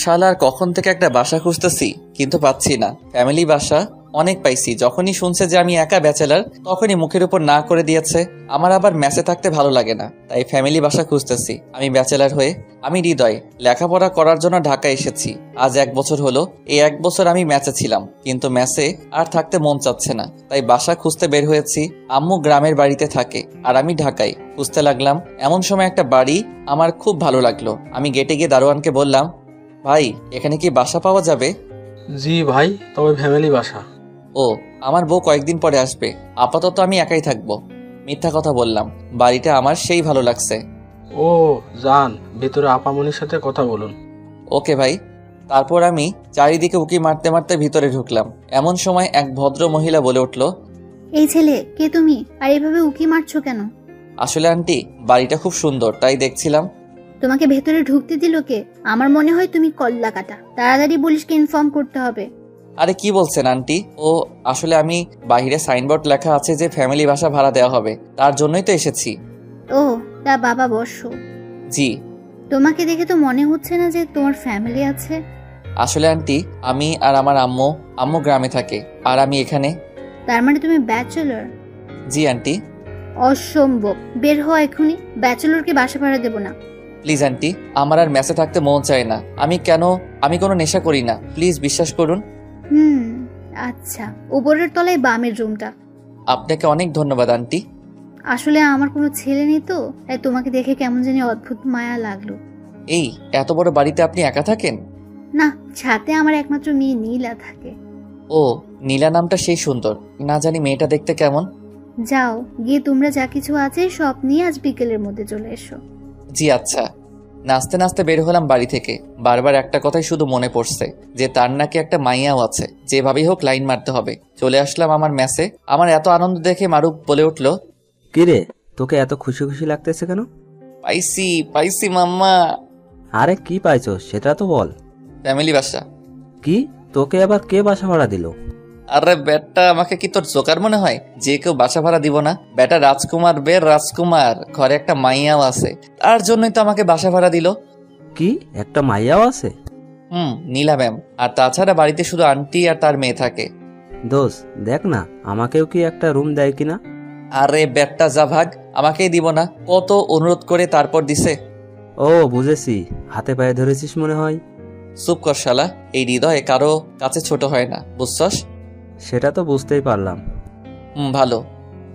শালার কখন থেকে একটা বাসা খুঁজতেছি কিন্তু পাচ্ছি না। ফ্যামিলি বাসা অনেক পাইছি, যখনই শুনছে যে আমি একা ব্যাচেলার তখনই মুখের উপর না করে দিয়েছে। আমার আবার মেসে থাকতে ভালো লাগে না, তাই ফ্যামিলি বাসা খুঁজতেছি। আমি ব্যাচেলার হয়ে আমি হৃদয় লেখাপড়া করার জন্য ঢাকা এসেছি। আজ 1 বছর হলো। এই 1 বছর আমি ম্যাচে ছিলাম, কিন্তু ম্যাচে আর থাকতে মন চাচ্ছে না, তাই বাসা খুঁজতে বের হয়েছি। আম্মু গ্রামের বাড়িতে থাকে আর আমি ঢাকায়। খুঁজতে লাগলাম, এমন সময় একটা বাড়ি আমার খুব ভালো লাগলো। আমি গেটে গিয়ে দারোয়ানকে বললাম, ভাই এখানে কি বাসা পাওয়া যাবে? জি ভাই, তবে ফ্যামিলি বাসা। ও, আমার বউ কয়েকদিন পরে আসবে, আপাতত আমি একাই থাকবো। মিথ্যা কথা বললাম, বাড়িটা আমার সেই ভালো লাগছে। ও যান, ভিতরে আপামনির সাথে কথা বলুন। ওকে ভাই। তারপর আমি চারিদিকে উকি মারতে মারতে ভিতরে ঢুকলাম। এমন সময় এক ভদ্র মহিলা বলে উঠল, এই ছেলে কে তুমি, আর এভাবে উকি মারছো কেন? আসলে আন্টি, বাড়িটা খুব সুন্দর তাই দেখছিলাম। তোমাকে ভেতরে ঢুকতে দিল কে? আমার মনে হয় তুমি কল্লা কাটা। তাড়াতাড়ি পুলিশকে ইনফর্ম করতে হবে। আরে কি বলছেন আন্টি? ও আসলে আমি বাইরে সাইনবোর্ড লেখা আছে যে ফ্যামিলি বাসা ভাড়া দেওয়া হবে, তার জন্যই তো এসেছি। ও তা বাবা বসো। জি। তোমাকে দেখে তো মনে হচ্ছে না যে তোমার ফ্যামিলি আছে। আসলে আন্টি, আমি আর আমার আম্মু আম্মু গ্রামে থাকে আর আমি এখানে। তার মানে তুমি ব্যাচেলর? জি আন্টি। অসম্ভব, বের হও এখনই। ব্যাচেলরকে বাসা ভাড়া দেব না। প্লিজ আন্টি, আমার আর মেসে থাকতে মন চায় না। আমি কোনো নেশা করি না, প্লিজ বিশ্বাস করুন। আচ্ছা, উপরের তলায় বামের রুমটা। আপনাকে অনেক ধন্যবাদ আন্টি। আসলে আমার কোনো ছেলে নেই তো, তাই তোমাকে দেখে কেমন জানি অদ্ভুত মায়া লাগলো। এই এত বড় বাড়িতে আপনি একা থাকেন? না, সাথে আমার একমাত্র মেয়ে নীলা থাকে। ও, নীলা নামটা সেই সুন্দর। না জানি মেয়েটা দেখতে কেমন। যাও গিয়ে তোমরা যা কিছু আছে সব নিয়ে আজ বিকেলের মধ্যে চলে এসো। জি আচ্ছা। নাচতে নাচতে বের হলাম বাড়ি থেকে। বারবার একটা কথাই শুধু মনে পড়ছে, যে তার নাকি একটা মাইয়াও আছে, যেভাবেই হোক লাইন মারতে হবে। চলে আসলাম আমার মেসে। আমার এত আনন্দ দেখে মারুফ বলে উঠল, কিরে তোকে এত খুশি খুশি লাগতেছে কেন? পাইছি পাইছি মাম্মা। আরে কি পাইছো সেটা তো বল। ফ্যামিলি বাসা। কি, তোকে আবার কে বাসা ভাড়া দিল? আরে বেটা, আমাকে কি তোর জোকার মনে হয় যে কেউ বাসা ভাড়া দিব না? বেটা রাজকুমার, রাজকুমার, ঘরে একটা মাইয়াও আছে, তার জন্যই তো আমাকে বাসা ভাড়া দিল। কি, একটা মাইয়াও আছে? নীলা ম্যাম। আর তাছাড়া বাড়িতে শুধু আন্টি আর তার মেয়ে থাকে। দোষ, দেখ না আমাকেও কি একটা রুম দেয় কিনা। আরে বেটা যা ভাগ, আমাকেই দিব না, কত অনুরোধ করে তারপর দিছে। ও বুঝেছি, হাতে পায়ে ধরেছিস মনে হয়। চুপ কর শালা, এই হৃদয়ে কারো কাছে ছোট হয় না, বুঝছস? সেটা তো বুঝতেই পারলাম। ভালো।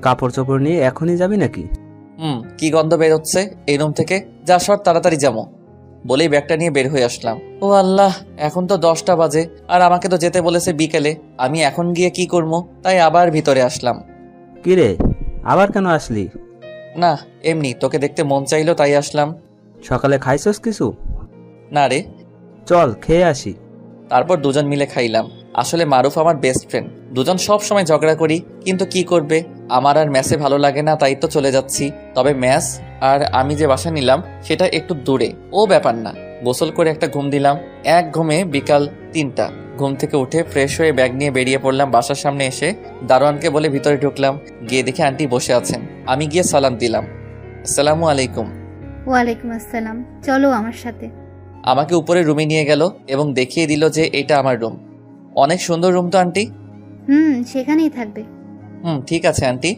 কাপড় চোপড় নিয়ে এখনই যাবি নাকি? কি গন্ধ বের হচ্ছে এই রুম থেকে, যা সর তাড়াতাড়ি যাবো। বলেই ব্যাগটা নিয়ে বের হয়ে আসলাম। ও আল্লাহ, এখন তো 10টা বাজে, আর আমাকে তো যেতে বলেছে বিকেলে। আমি এখন গিয়ে কি করবো, তাই আবার ভিতরে আসলাম। কিরে, আবার কেন আসলি? না এমনি, তোকে দেখতে মন চাইলো তাই আসলাম। সকালে খাইছস কিছু? না রে। চল খেয়ে আসি। তারপর দুজন মিলে খাইলাম। আসলে মারুফ আমার বেস্ট ফ্রেন্ড, দুজন সব সময় ঝগড়া করি, কিন্তু কি করবে, আমার আর ম্যাসে ভালো লাগে না, তাই তো চলে যাচ্ছি। তবে ম্যাস আর আমি যে বাসা নিলাম সেটা একটু দূরে, ও ব্যাপার না। গোসল করে একটা ঘুম দিলাম। এক ঘুমে বিকাল 3টা। ঘুম থেকে উঠে ফ্রেশ হয়ে ব্যাগ নিয়ে বেরিয়ে পড়লাম। বাসার সামনে এসে দারোয়ানকে বলে ভিতরে ঢুকলাম। গিয়ে দেখে আন্টি বসে আছেন। আমি গিয়ে সালাম দিলাম, আসসালামু আলাইকুম। ওয়ালাইকুম আসসালাম, চলো আমার সাথে। আমাকে উপরে রুমে নিয়ে গেল এবং দেখিয়ে দিল যে এটা আমার রুম। অনেক সুন্দর রুম তো আন্টি? সেখানেই থাকবে। ঠিক আছে আন্টি।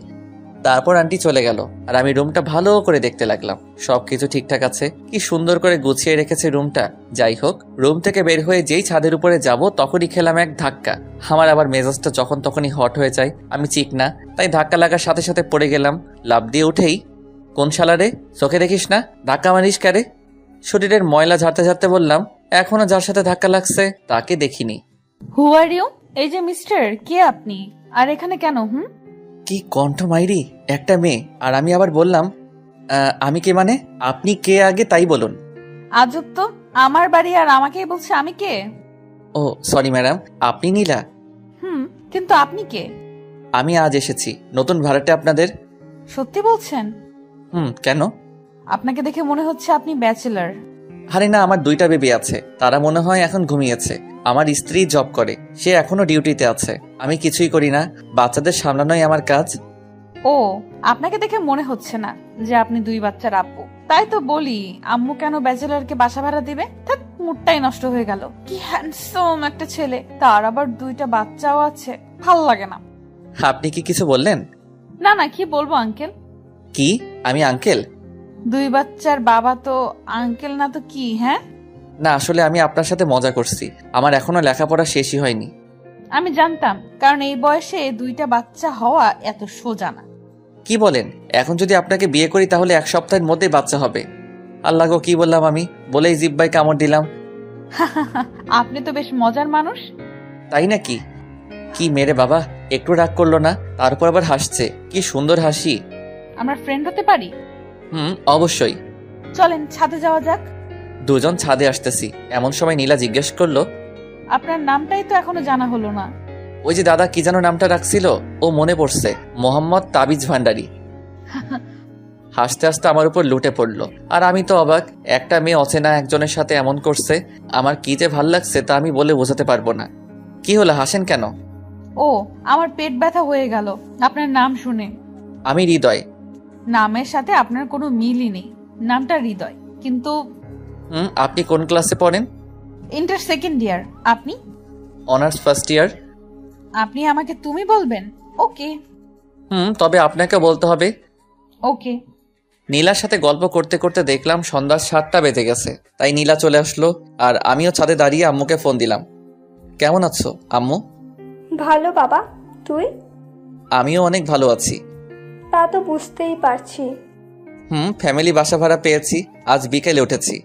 তারপর আন্টি চলে গেল আর আমি রুমটা ভালো করে দেখতে লাগলাম। সবকিছু ঠিকঠাক আছে, কি সুন্দর করে গুছিয়ে রেখেছে রুমটা। যাই হোক, রুম থেকে বের হয়ে যেই ছাদের উপরে যাব তখনই খেলাম এক ধাক্কা। আমার আবার মেজাজটা যখন তখনই হট হয়ে যায়, আমি চিক না, তাই ধাক্কা লাগার সাথে সাথে পড়ে গেলাম। লাফ দিয়ে উঠেই, কোন শালারে, চোখে দেখিস না, ধাক্কা মারিস কারে? শরীরের ময়লা ঝাড়তে ঝাড়তে বললাম, এখনো যার সাথে ধাক্কা লাগছে তাকে দেখিনি। হু আর ইউ? এই যে মিস্টার, কে আপনি আর এখানে কেন? কি কণ্ঠ মাইরি, একটা মেয়ে, আর আমি আবার বললাম, আমি কে মানে? আপনি কে আগে তাই বলুন। আজব তো, আমার বাড়ি আর আমাকেই বলছে আমি কে? ও সরি ম্যাডাম, আপনি নীলা? কিন্তু আপনি কে? আমি আজ এসেছি নতুন ভাড়াটে আপনাদের। সত্যি বলছেন? কেন? আপনাকে দেখে মনে হচ্ছে আপনি ব্যাচেলার। আরে না, আমার 2টা বেবি আছে, তারা মনে হয় এখন ঘুমিয়েছে। আমার স্ত্রী জব করে, সে এখনো ডিউটিতে আছে। আমি কিছুই করি না, বাচ্চাদের সামলানোই আমার কাজ। ও, আপনাকে দেখে মনে হচ্ছে না যে আপনি 2 বাচ্চার আব্বু। তাই তো বলি, আম্মু কেন ব্যাচেলারকে বাসা ভাড়া দিবে? মুডটাই নষ্ট হয়ে গেল। কি হ্যান্ডসাম একটা ছেলে, তার আবার 2টা বাচ্চাও আছে। ভাল লাগে না। আপনি কি কিছু বললেন? না না, কি বলবো আঙ্কেল। কি আমি আঙ্কেল? 2 বাচ্চার বাবা তো আঙ্কেল না তো কি? হ্যাঁ, না আসলে আমি আপনার সাথে মজা করছি। আমার এখনো লেখাপড়া শেষই হয়নি। আমি জানতাম, কারণ এই বয়সে 2টা বাচ্চা হওয়া এত সোজা না। কি বলেন? এখন যদি আপনাকে বিয়ে করি তাহলে 1 সপ্তাহের মধ্যেই বাচ্চা হবে। আল্লাহ গো, কি বললাম আমি! বলেই জিব্বাই কামড় দিলাম। আপনি তো বেশ মজার মানুষ। তাই নাকি? কি মেরে বাবা, একটু রাগ করলো না, তারপর আবার হাসছে। কি সুন্দর হাসি। আমরা ফ্রেন্ড হতে পারি? অবশ্যই। চলেন ছাদে যাওয়া যাক। দুজন ছাদে আসতেছি এমন সময় নীলা জিজ্ঞেস করলো, আপনার নামটাই তো এখনো জানা হলো না। ওই যে দাদা কি যেন নামটা রাখছিল, ও মনে পড়ছে, মোহাম্মদ তাবিজ ভান্ডারী। হাসতে হাসতে আমার উপর লুটে পড়লো। আর আমি তো অবাক, একটা মেয়ে অচেনা একজনের সাথে এমন করছে। আমার কি যে ভাল লাগছে তা আমি বলে বোঝাতে পারবো না। কি হলো, হাসেন কেন? ও, আমার পেট ব্যথা হয়ে গেল আপনার নাম শুনে। আমি হৃদয়। নামের সাথে আপনার কোনো মিলই নেই। নামটা হৃদয়, কিন্তু আপনি কোন ক্লাসে পড়েন? ইন্টার 2nd ইয়ার। আপনি? অনার্স 1st ইয়ার। আপনি আমাকে তুমি বলবেন? ওকে। তবে আপনাকে বলতে হবে। ওকে। নীলার সাথে গল্প করতে করতে দেখলাম সন্ধ্যা 7টা বেজে গেছে। তাই নীলা চলে আসলো আর আমিও ছাদে দাঁড়িয়ে আম্মুকে ফোন দিলাম। কেমন আছো আম্মু? ভালো বাবা, তুই? আমিও অনেক ভালো আছি। তা তো বুঝতেই পারছি। ফ্যামিলি বাসা ভাড়া পেয়েছি, আজ বিকেলে উঠেছি।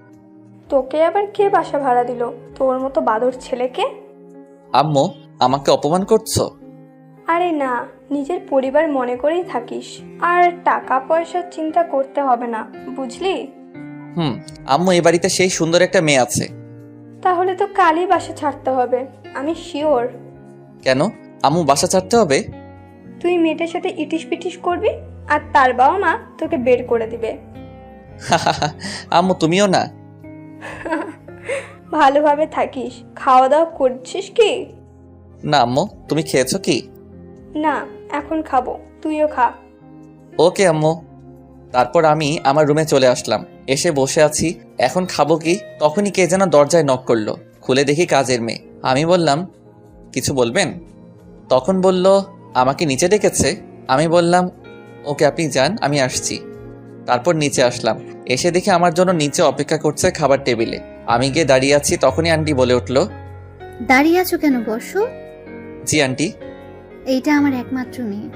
তোকে আবার কে বাসা ভাড়া দিল? তোর মতো বাদর ছেলেকে? আম্মু, আমাকে অপমান করছো? আরে না, নিজের পরিবার মনে করেই থাকিস। আর টাকা পয়সার চিন্তা করতে হবে না, বুঝলি? আম্মু, এই বাড়িতে সেই সুন্দর একটা মেয়ে আছে। তাহলে তো কালই বাসা ছাড়তে হবে, আমি শিওর। কেন আম্মু, বাসা ছাড়তে হবে? তুই মেয়েটার সাথে ইটিস পিটিস করবি আর তার বাবা মা তোকে বের করে দিবে। আম্মু, তুমিও না? ভালোভাবে থাকিস। খাওয়া দাওয়া করছিস কি? না আম্মু, তুমি খেয়েছো কি? না, এখন খাবো, তুইও খা। ওকে আম্মু। তারপর আমি আমার রুমে চলে আসলাম। এসে বসে আছি, এখন খাবো কি, তখনই কে যেন দরজায় নক করলো। খুলে দেখি কাজের মেয়ে। আমি বললাম, কিছু বলবেন? তখন বলল আমাকে নিচে ডেকেছে। আমি বললাম, ওকে আপনি যান, আমি আসছি। তারপর নিচে আসলাম। এসে দেখি আমার জন্য নিচে অপেক্ষা করছে খাবার টেবিলে। আমি গিয়ে দাঁড়িয়ে আছি, তখনই আন্টি বলে উঠলো, দাঁড়িয়ে আছো কেন, বসো। জি আন্টি। এইটা আমার একমাত্র মেয়ে।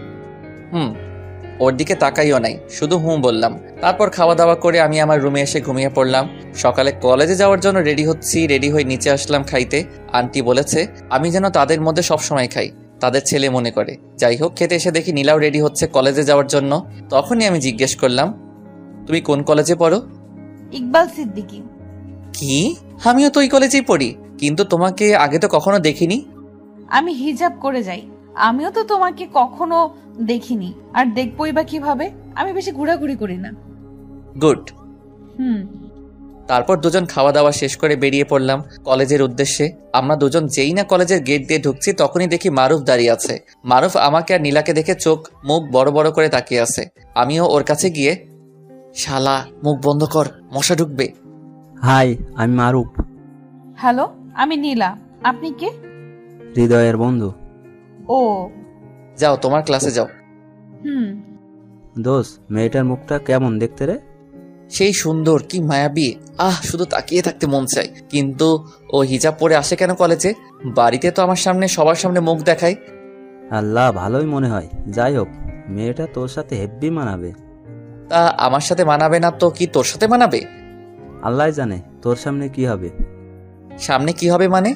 ওর দিকে তাকাইও নাই, শুধু বললাম। তারপর খাওয়া দাওয়া করে আমি আমার রুমে এসে ঘুমিয়ে পড়লাম। সকালে কলেজে যাওয়ার জন্য রেডি হচ্ছি, রেডি হয়ে নিচে আসলাম খাইতে। আন্টি বলেছে আমি যেন তাদের মধ্যে সবসময় খাই, তাদের ছেলে মনে করে। যাই হোক, খেতে এসে দেখি নীলাও রেডি হচ্ছে কলেজে যাওয়ার জন্য। তখনই আমি জিজ্ঞেস করলাম, তুমি কোন কলেজে পড়ো? ইকবাল সিদ্দিকী। কি? আমিও তো ওই কলেজেই পড়ি, কিন্তু তোমাকে আগে তো কখনো দেখিনি। আমি হিজাব করে যাই, আমিও তো তোমাকে কখনো দেখিনি, আর দেখবই বা কিভাবে? আমি বেশি ঘোরাঘুরি করি না। গুড। হুম। তারপর দুজন খাওয়া দাওয়া শেষ করে বেরিয়ে পড়লাম কলেজের উদ্দেশ্যে। আমরা দুজন যেই না কলেজের গেট দিয়ে ঢুকছি, তখনই দেখি মারুফ দাঁড়িয়ে আছে। মারুফ আমাকে আর নীলাকে দেখে চোখ মুখ বড় বড় করে তাকিয়ে আছে। আমিও ওর কাছে গিয়ে, শালা মুখ বন্ধ কর, মশা ঢুকবে। হাই, আমি মারুফ। হ্যালো, আমি নীলা। আপনি কে? হৃদয়ের বন্ধু। ও। যাও তোমার ক্লাসে যাও। দোষ, মেয়েটার মুখটা কেমন দেখতে রে? সেই সুন্দর, কি মায়াবী, শুধু তাকিয়ে থাকতে মন চায়। কিন্তু ও হিজাব পরে আসে কেন কলেজে? বাড়িতে তো আমার সামনে সবার সামনে মুখ দেখায়। আল্লাহ, ভালোই মনে হয়। যাই হোক, মেয়েটা তোর সাথে হেব্বি মানাবে। তা আমার সাথে মানাবে না তো কি তোর সাথে মানাবে? আল্লাহ জানে তোর সামনে কি হবে। সামনে কি হবে মানে?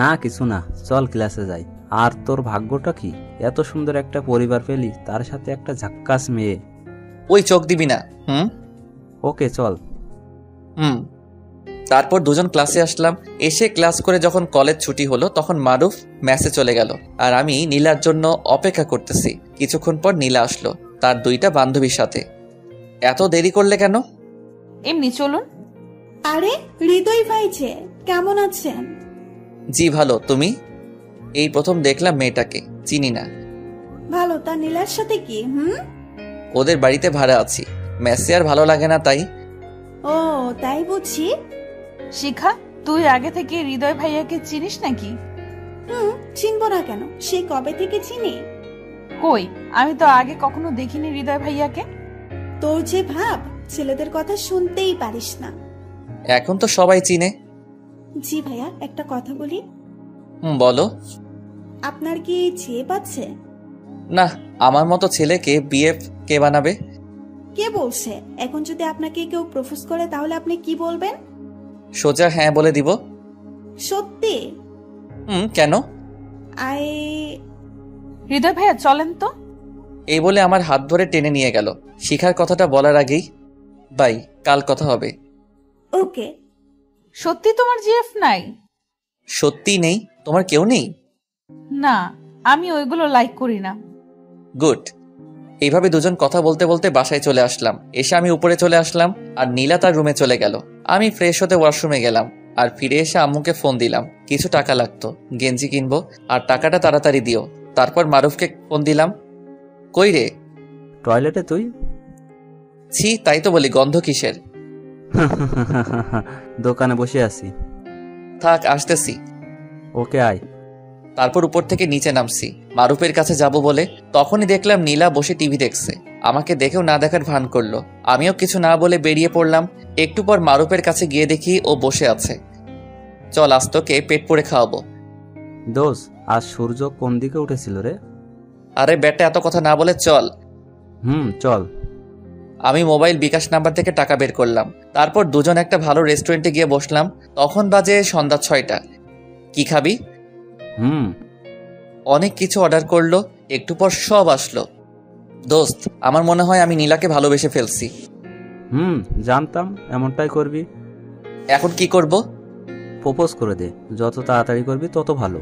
না কিছু না, চল ক্লাসে যাই। আর তোর ভাগ্যটা কি, এত সুন্দর একটা পরিবার পেলি, তার সাথে একটা ঝাক্কাস মেয়ে। ওই চোখ দিবি না। ওকে চল। তারপর দুজন ক্লাসে আসলাম। এসে ক্লাস করে যখন কলেজ ছুটি হলো, তখন মারুফ ম্যাসে চলে গেল আর আমি নীলার জন্য অপেক্ষা করতেছি। কিছুক্ষণ পর নীলা আসলো তার 2টা বান্ধবীর সাথে। এত দেরি করলে কেন? এমনি চলুন। আরে হৃদয় ভাই যে, কেমন আছেন? জি ভালো, তুমি? এই প্রথম দেখলাম মেয়েটাকে, চিনি না। ভালো। তা নীলার সাথে কি? ওদের বাড়িতে ভাড়া আছি, মেসে আর ভালো লাগে না তাই। ও তাই বুঝি। শিখা, তুই আগে থেকে হৃদয় ভাইয়াকে চিনিস নাকি? চিনবো না কেন, সে কবে থেকে চিনি? কই, আমি তো আগে কখনো দেখিনি হৃদয় ভাইয়াকে। তোর যে ভাব, ছেলেদের কথা শুনতেই পারিস না। এখন তো সবাই চিনে। জি ভাইয়া, একটা কথা বলি। বলো। আপনার কি চেয়ে পাচ্ছে? না, আমার মতো ছেলেকে বিএফ কে বানাবে? কে বলছে? এখন যদি আপনাকে কেউ প্রপোজ করে তাহলে আপনি কি বলবেন? সোজা হ্যাঁ বলে দিব। সত্যি? কেন? আই হৃদয় ভাইয়া চলেন তো। এই বলে আমার হাত ধরে টেনে নিয়ে গেল। শিখার কথাটা বলার আগেই, বাই, কাল কথা হবে। ওকে। সত্যি তোমার জিএফ নাই? সত্যি নেই? তোমার কেউ নেই? না, আমি ওইগুলো লাইক করি না। গুড। এইভাবে দুজন কথা বলতে বলতে বাসায় চলে আসলাম। এসে আমি উপরে চলে আসলাম আর নীলা তার রুমে চলে গেল। আমি ফ্রেশ হতে ওয়াশরুমে গেলাম আর ফিরে এসে আম্মুকে ফোন দিলাম। কিছু টাকা লাগতো, গেঞ্জি কিনবো, আর টাকাটা তাড়াতাড়ি দিও। তারপর মারুফকে ফোন দিলাম। কই রে? টয়লেটে তুই? ছি, তাই তো বলি, গন্ধ কিসের? দোকানে বসে আছি। থাক, আসতেছি। ওকে, আয়। তারপর উপর থেকে নিচে নামছি মারুফের কাছে যাব বলে। তখনই দেখলাম নীলা বসে টিভি দেখছে। আমাকে দেখেও না দেখার ভান করলো। আমিও কিছু না বলে বেরিয়ে পড়লাম। একটু পর মারুফের কাছে গিয়ে দেখি ও বসে আছে। চল, আজ তোকে পেট পুড়ে খাওয়াবো। দোষ, আজ সূর্য কোন দিকে উঠেছিল রে? আরে বেটা, এত কথা না বলে চল। চল। আমি মোবাইল বিকাশ নাম্বার থেকে টাকা বের করলাম। তারপর দুজন একটা ভালো রেস্টুরেন্টে গিয়ে বসলাম। তখন বাজে সন্ধ্যা 6টা। কি খাবি? অনেক কিছু অর্ডার করলো। একটু পর সব আসলো। দোস্ত, আমার মনে হয় আমি নীলাকে ভালোবেসে ফেলছি। জানতাম এমনটাই করবি। এখন কি করব? প্রপোজ করে দে, যত তাড়াতাড়ি করবি তত ভালো।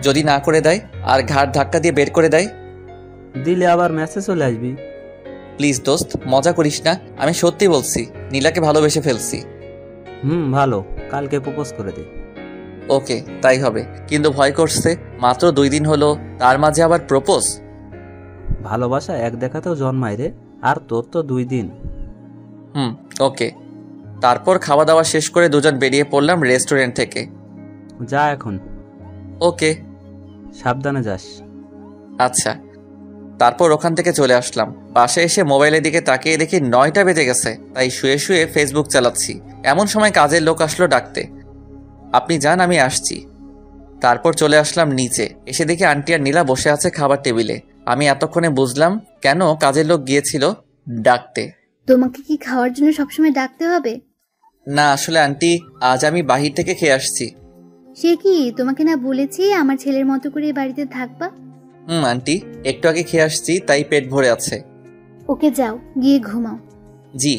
যদি না করে দেয় আর ঘাট ধাক্কা দিয়ে বের করে দেয়? দিলে আবার মেসেজ চলে আসবি। প্লিজ দোস্ত, মজা করিস না। আমি সত্যি বলছি, নীলাকে ভালোবেসে ফেলছি। ভালো, কালকে প্রপোজ করে দে। ওকে, তাই হবে। কিন্তু ভয় করছে, মাত্র 2 দিন হলো, তার মাঝে আবার প্রপোজ। ভালোবাসা এক দেখাতেও জন্মায় রে, আর তোর তো 2 দিন। ওকে। তারপর খাওয়া দাওয়া শেষ করে দুজন বেরিয়ে পড়লাম রেস্টুরেন্ট থেকে। যা এখন। ওকে। সাবধানে যাস। আচ্ছা। তারপর ওখান থেকে চলে আসলাম। বাসায় এসে মোবাইলের দিকে তাকিয়ে দেখি 9টা বেজে গেছে। তাই শুয়ে শুয়ে ফেসবুক চালাচ্ছি। এমন সময় কাজের লোক আসলো ডাকতে। আপনি যান, আমি আসছি। তারপর চলে আসলাম নিচে। এসে দেখি আন্টি আর নীলা বসে আছে খাবার টেবিলে। আমি এতক্ষণে বুঝলাম কেন কাজের লোক গিয়েছিল ডাকতে। তোমাকে কি খাওয়ার জন্য সবসময় ডাকতে হবে? না, আসলে আন্টি, আজ আমি বাহির থেকে খেয়ে আসছি। সে কি, তোমাকে না বলেছি আমার ছেলের মতো করে বাড়িতে থাকবা? আন্টি, একটু আগে খেয়ে আসছি, তাই পেট ভরে আছে। ওকে, যাও গিয়ে ঘুমাও। জি।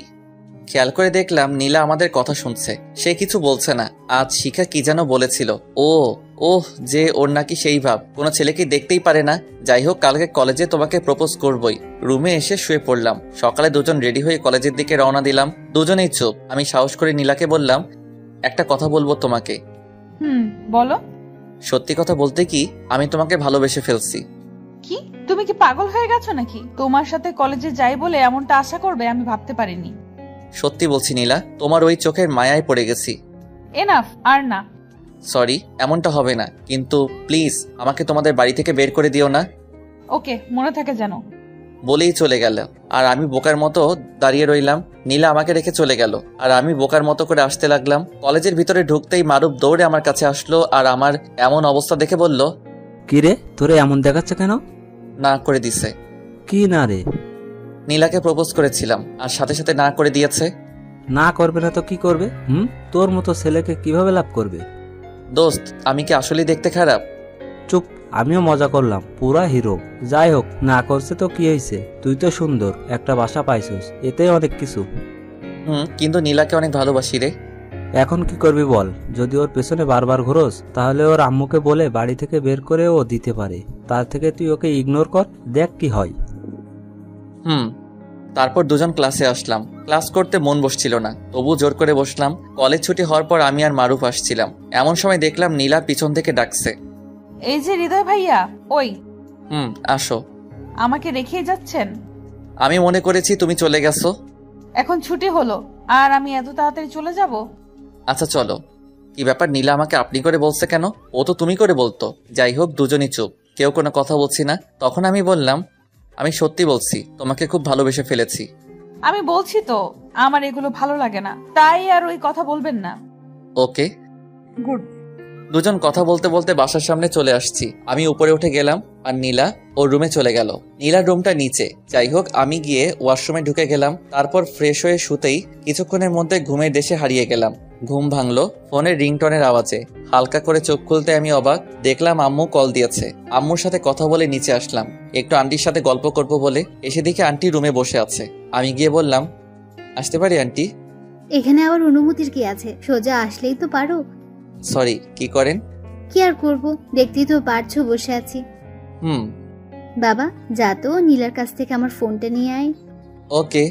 খেয়াল করে দেখলাম নীলা আমাদের কথা শুনছে। সে কিছু বলছে না। আজ শিখা কি যেন বলেছিল। যে ওর নাকি সেই ভাব, কোনো ছেলেকে দেখতেই পারে না। যাই হোক, কালকে কলেজে তোমাকে প্রপোজ করবই। রুমে এসে শুয়ে পড়লাম। সকালে দুজন রেডি হয়ে কলেজের দিকে রওনা দিলাম। দুজনেই চুপ। আমি সাহস করে নীলাকে বললাম, একটা কথা বলবো তোমাকে। বলো। সত্যি কথা বলতে কি, আমি তোমাকে ভালোবেসে ফেলছি। কি, তুমি কি পাগল হয়ে গেছো নাকি? তোমার সাথে কলেজে যাই বলে এমনটা আশা করবে আমি ভাবতে পারিনি। সত্যি বলছি নীলা, তোমার ওই চোখের মায়ায় পড়ে গেছি। এনাফ, আর না। সরি, এমনটা হবে না, কিন্তু প্লিজ আমাকে তোমাদের বাড়ি থেকে বের করে দিও না। ওকে, মনে থাকে যেন। বলেই চলে গেল। আর আমি বোকার মতো দাঁড়িয়ে রইলাম। নীলা আমাকে রেখে চলে গেল আর আমি বোকার মতো করে আসতে লাগলাম। কলেজের ভিতরে ঢুকতেই মারুফ দৌড়ে আমার কাছে আসলো আর আমার এমন অবস্থা দেখে বলল, কি রে, তোরে এমন দেখাচ্ছে কেন? না করে দিছে। কি না রে? নীলাকে প্রপোজ করেছিলাম আর সাথে সাথে না করে দিয়েছে। না করবে না তো কি করবে? তোর মতো ছেলেকে কিভাবে লাভ করবে? দোস্ত, আমি কি আসলেই দেখতে খারাপ? চুপ, আমিও মজা করলাম, পুরা হিরো। যাই হোক, না করছে তো কি হয়েছে? তুই তো সুন্দর, একটা বাসা পাইছিস, এতেই অনেক কিছু। কিন্তু নীলাকে অনেক ভালোবাসি রে। এখন কি করবি বল? যদি ওর পেছনে বারবার ঘোরস তাহলে ওর আম্মুকে বলে বাড়ি থেকে বের করে ও দিতে পারে। তার থেকে তুই ওকে ইগনোর কর, দেখ কি হয়। তারপর দুজন ক্লাসে আসলাম। ক্লাস করতে মন বসছিল না, তবু জোর করে বসলাম। কলেজ ছুটি হওয়ার পর আমি আর মারুফ আসছিলাম। এমন সময় দেখলাম নীলা পিছন থেকে ডাকছে, এই যে হৃদয় ভাইয়া। ওই আসো। আমাকে রেখে যাচ্ছেন? আমি মনে করেছি তুমি চলে গেছো। এখন ছুটি হলো আর আমি এত তাড়াতাড়ি চলে যাব? আচ্ছা চলো। কি ব্যাপার, নীলা আমাকে আপনি করে বলছে কেন? ও তো তুমি করে বলতো। যাই হোক, দুজনই চুপ, কেউ কোনো কথা বলছি না। তখন আমি বললাম, আমি সত্যি বলছি, তোমাকে খুব ভালোবেসে ফেলেছি। আমি বলছি তো আমার এগুলো ভালো লাগে না, তাই আর ওই কথা বলবেন না। ওকে। গুড। দুজন কথা বলতে বলতে বাসার সামনে চলে আসছি। আমি উপরে উঠে গেলাম আর নীলা ওর রুমে চলে গেল। নীলার রুমটা নিচে। যাই হোক, আমি গিয়ে ওয়াশরুমে ঢুকে গেলাম। তারপর ফ্রেশ হয়ে শুতেই কিছুক্ষণের মধ্যে ঘুমের দেশে হারিয়ে গেলাম। ঘুম ভাঙলো ফোনের রিংটনের আওয়াজে। হালকা করে চোখ খুলতে আমি অবাক, দেখলাম আম্মু কল দিয়েছে। আম্মুর সাথে কথা বলে নিচে আসলাম, একটু আন্টির সাথে গল্প করব বলে। এসে দেখি আন্টি রুমে বসে আছে। আমি গিয়ে বললাম, আসতে পারি আন্টি? এখানে আবার অনুমতির কি আছে, সোজা আসলেই তো পারো। সরি, কি করেন? কি আর করবো, দেখতেই তো পারছো বসে আছি। বাবা যা তো, নীলার কাছ থেকে আমার ফোনটা নিয়ে আয়। ওকে।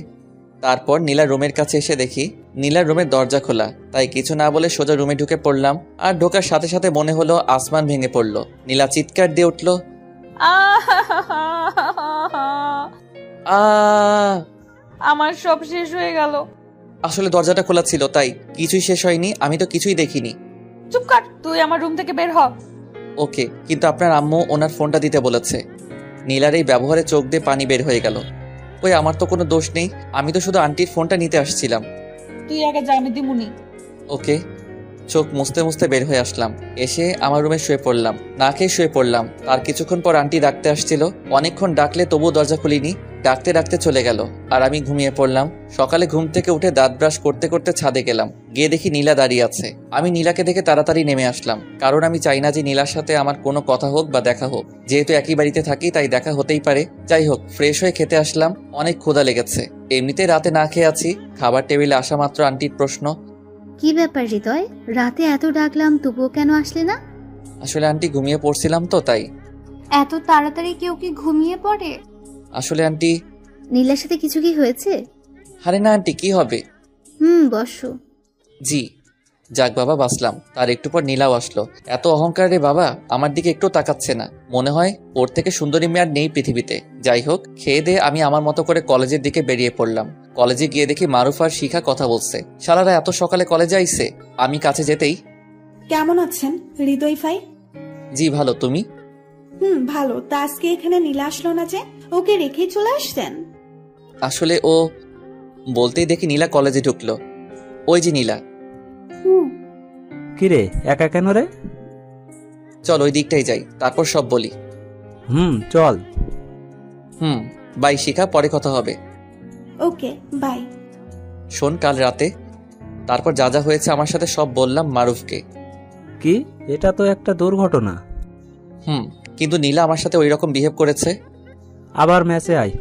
তারপর নীলার রুমের কাছে এসে দেখি নীলার রুমের দরজা খোলা। তাই কিছু না বলে সোজা রুমে ঢুকে পড়লাম। আর ঢোকার সাথে সাথে মনে হলো আসমান ভেঙে পড়লো। নীলা চিৎকার দিয়ে উঠল, আমার সব শেষ হয়ে গেল। আসলে দরজাটা খোলা ছিল, তাই কিছুই শেষ হয়নি। আমি তো কিছুই দেখিনি। চুপ কর, তুই আমার রুম থেকে বের হ। ওকে, কিন্তু আপনার আম্মু ওনার ফোনটা দিতে বলেছে। নীলার এই ব্যবহারে চোখ দিয়ে পানি বের হয়ে গেল। ওই আমার তো কোনো দোষ নেই, আমি তো শুধু আন্টির ফোনটা নিতে আসছিলাম। তুই আগে যা, আমি দিমুনি। ওকে। চোখ মুছতে মুছতে বের হয়ে আসলাম। এসে আমার রুমে শুয়ে পড়লাম, না খেয়ে শুয়ে পড়লাম। তার কিছুক্ষণ পর আন্টি ডাকতে আসছিল। অনেকক্ষণ ডাকলে তবুও দরজা খুলিনি। ডাকতে ডাকতে চলে গেল আর আমি ঘুমিয়ে পড়লাম। সকালে ঘুম থেকে উঠে দাঁত ব্রাশ করতে করতে ছাদে গেলাম। গিয়ে দেখি নীলা দাঁড়িয়ে আছে। আমি নীলাকে দেখে তাড়াতাড়ি নেমে আসলাম, কারণ আমি চাই না যে নীলার সাথে আমার কোনো কথা হোক বা দেখা হোক। যেহেতু একই বাড়িতে থাকি, তাই দেখা হতেই পারে। যাই হোক, ফ্রেশ হয়ে খেতে আসলাম। অনেক ক্ষুধা লেগেছে। এমনিতেই রাতে না খেয়ে আছি। খাবার টেবিলে আসা মাত্র আন্টির প্রশ্ন, কি ব্যাপার হৃদয়, রাতে এত ডাকলাম তবুও কেন আসলে না? আসলে আন্টি ঘুমিয়ে পড়ছিলাম তো, তাই। এত তাড়াতাড়ি কেউ কি ঘুমিয়ে পড়ে? আসলে আন্টি, নীলার সাথে কিছু কি হয়েছে? আরে না আন্টি, কি হবে? বসো। জি। যাক বাবা, বাঁচলাম। তার একটু পর নীলাও আসলো। এত অহংকার রে বাবা, আমার দিকে একটু তাকাচ্ছে না। মনে হয় ওর থেকে সুন্দরী মেয়ে আর নেই পৃথিবীতে। যাই হোক, খেয়ে দিয়ে আমি আমার মতো করে কলেজের দিকে বেরিয়ে পড়লাম। কলেজে গিয়ে দেখি মারুফ আর শিখা কথা বলছে। শালারা এত সকালে কলেজে আইছে। আমি কাছে যেতেই, কেমন আছেন হৃদয় ভাই? জি ভালো, তুমি? ভালো। তা আজকে এখানে নীলা আসলো না যে, ওকে রেখেই চলে আসতেন? আসলে ও, বলতেই দেখি নীলা কলেজে ঢুকলো। ওই যে নীলা। কিরে, একা কেন রে? চল ওই দিকটাই যাই, তারপর সব বলি। চল। বাই শিখা, পরে কথা হবে। ওকে, বাই। শোন, কাল রাতে তারপর যা যা হয়েছে আমার সাথে সব বললাম মারুফকে। কি? এটা তো একটা দুর্ঘটনা। কিন্তু নীলা আমার সাথে ওই রকম বিহেভ করেছে। আবার ম্যাচে আয়,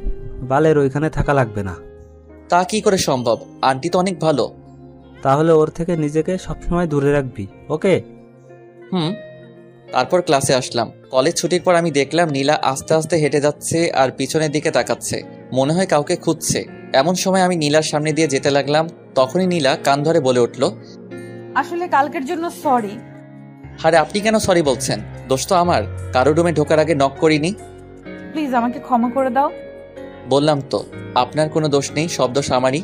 বালের ওইখানে থাকা লাগবে না। তা কি করে সম্ভব? আন্টি তো অনেক ভালো। তাহলে ওর থেকে নিজেকে সবসময় দূরে রাখবি, ওকে? তারপর ক্লাসে আসলাম। কলেজ ছুটির পর আমি দেখলাম নীলা আস্তে আস্তে হেঁটে যাচ্ছে আর পিছনের দিকে তাকাচ্ছে, মনে হয় কাউকে খুঁজছে। এমন সময় আমি নীলার সামনে দিয়ে যেতে লাগলাম। তখনই নীলা কান ধরে বলে উঠল, আসলে কালকের জন্য সরি। আরে আপনি কেন সরি বলছেন? দোষ তো আমার। কারো রুমে ঢোকার আগে নক করিনি। প্লিজ আমাকে ক্ষমা করে দাও। বললাম তো, আপনার কোনো দোষ নেই, সব দোষ আমারই।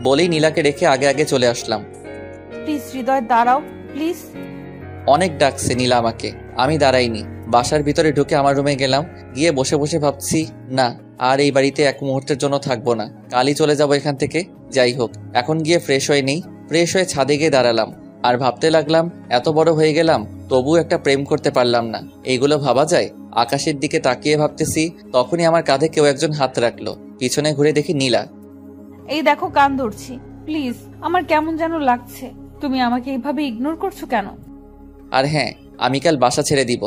বলেই নীলাকে রেখে আগে আগে চলে আসলাম। প্লিজ হৃদয়, দাঁড়াও প্লিজ। অনেক ডাকছে নীলা আমাকে, আমি দাঁড়াইনি। বাসার ভিতরে ঢুকে আমার রুমে গেলাম। গিয়ে বসে বসে ভাবছি, না আর এই বাড়িতে এক মুহূর্তের জন্য থাকবো না, কালই চলে যাবো এখান থেকে। যাই হোক, এখন গিয়ে ফ্রেশ হয়ে নেই। ফ্রেশ হয়ে ছাদে গিয়ে দাঁড়ালাম আর ভাবতে লাগলাম, এত বড় হয়ে গেলাম তবু একটা প্রেম করতে পারলাম না। এইগুলো ভাবা যায়? আকাশের দিকে তাকিয়ে ভাবতেছি, তখনই আমার কাঁধে কেউ একজন হাত রাখলো। পিছনে ঘুরে দেখি নীলা। এই দেখো, কান ধরছি, প্লিজ। আমার কেমন যেন লাগছে। তুমি আমাকে এইভাবে ইগনোর করছো কেন? আর হ্যাঁ, আমি কাল বাসা ছেড়ে দিব।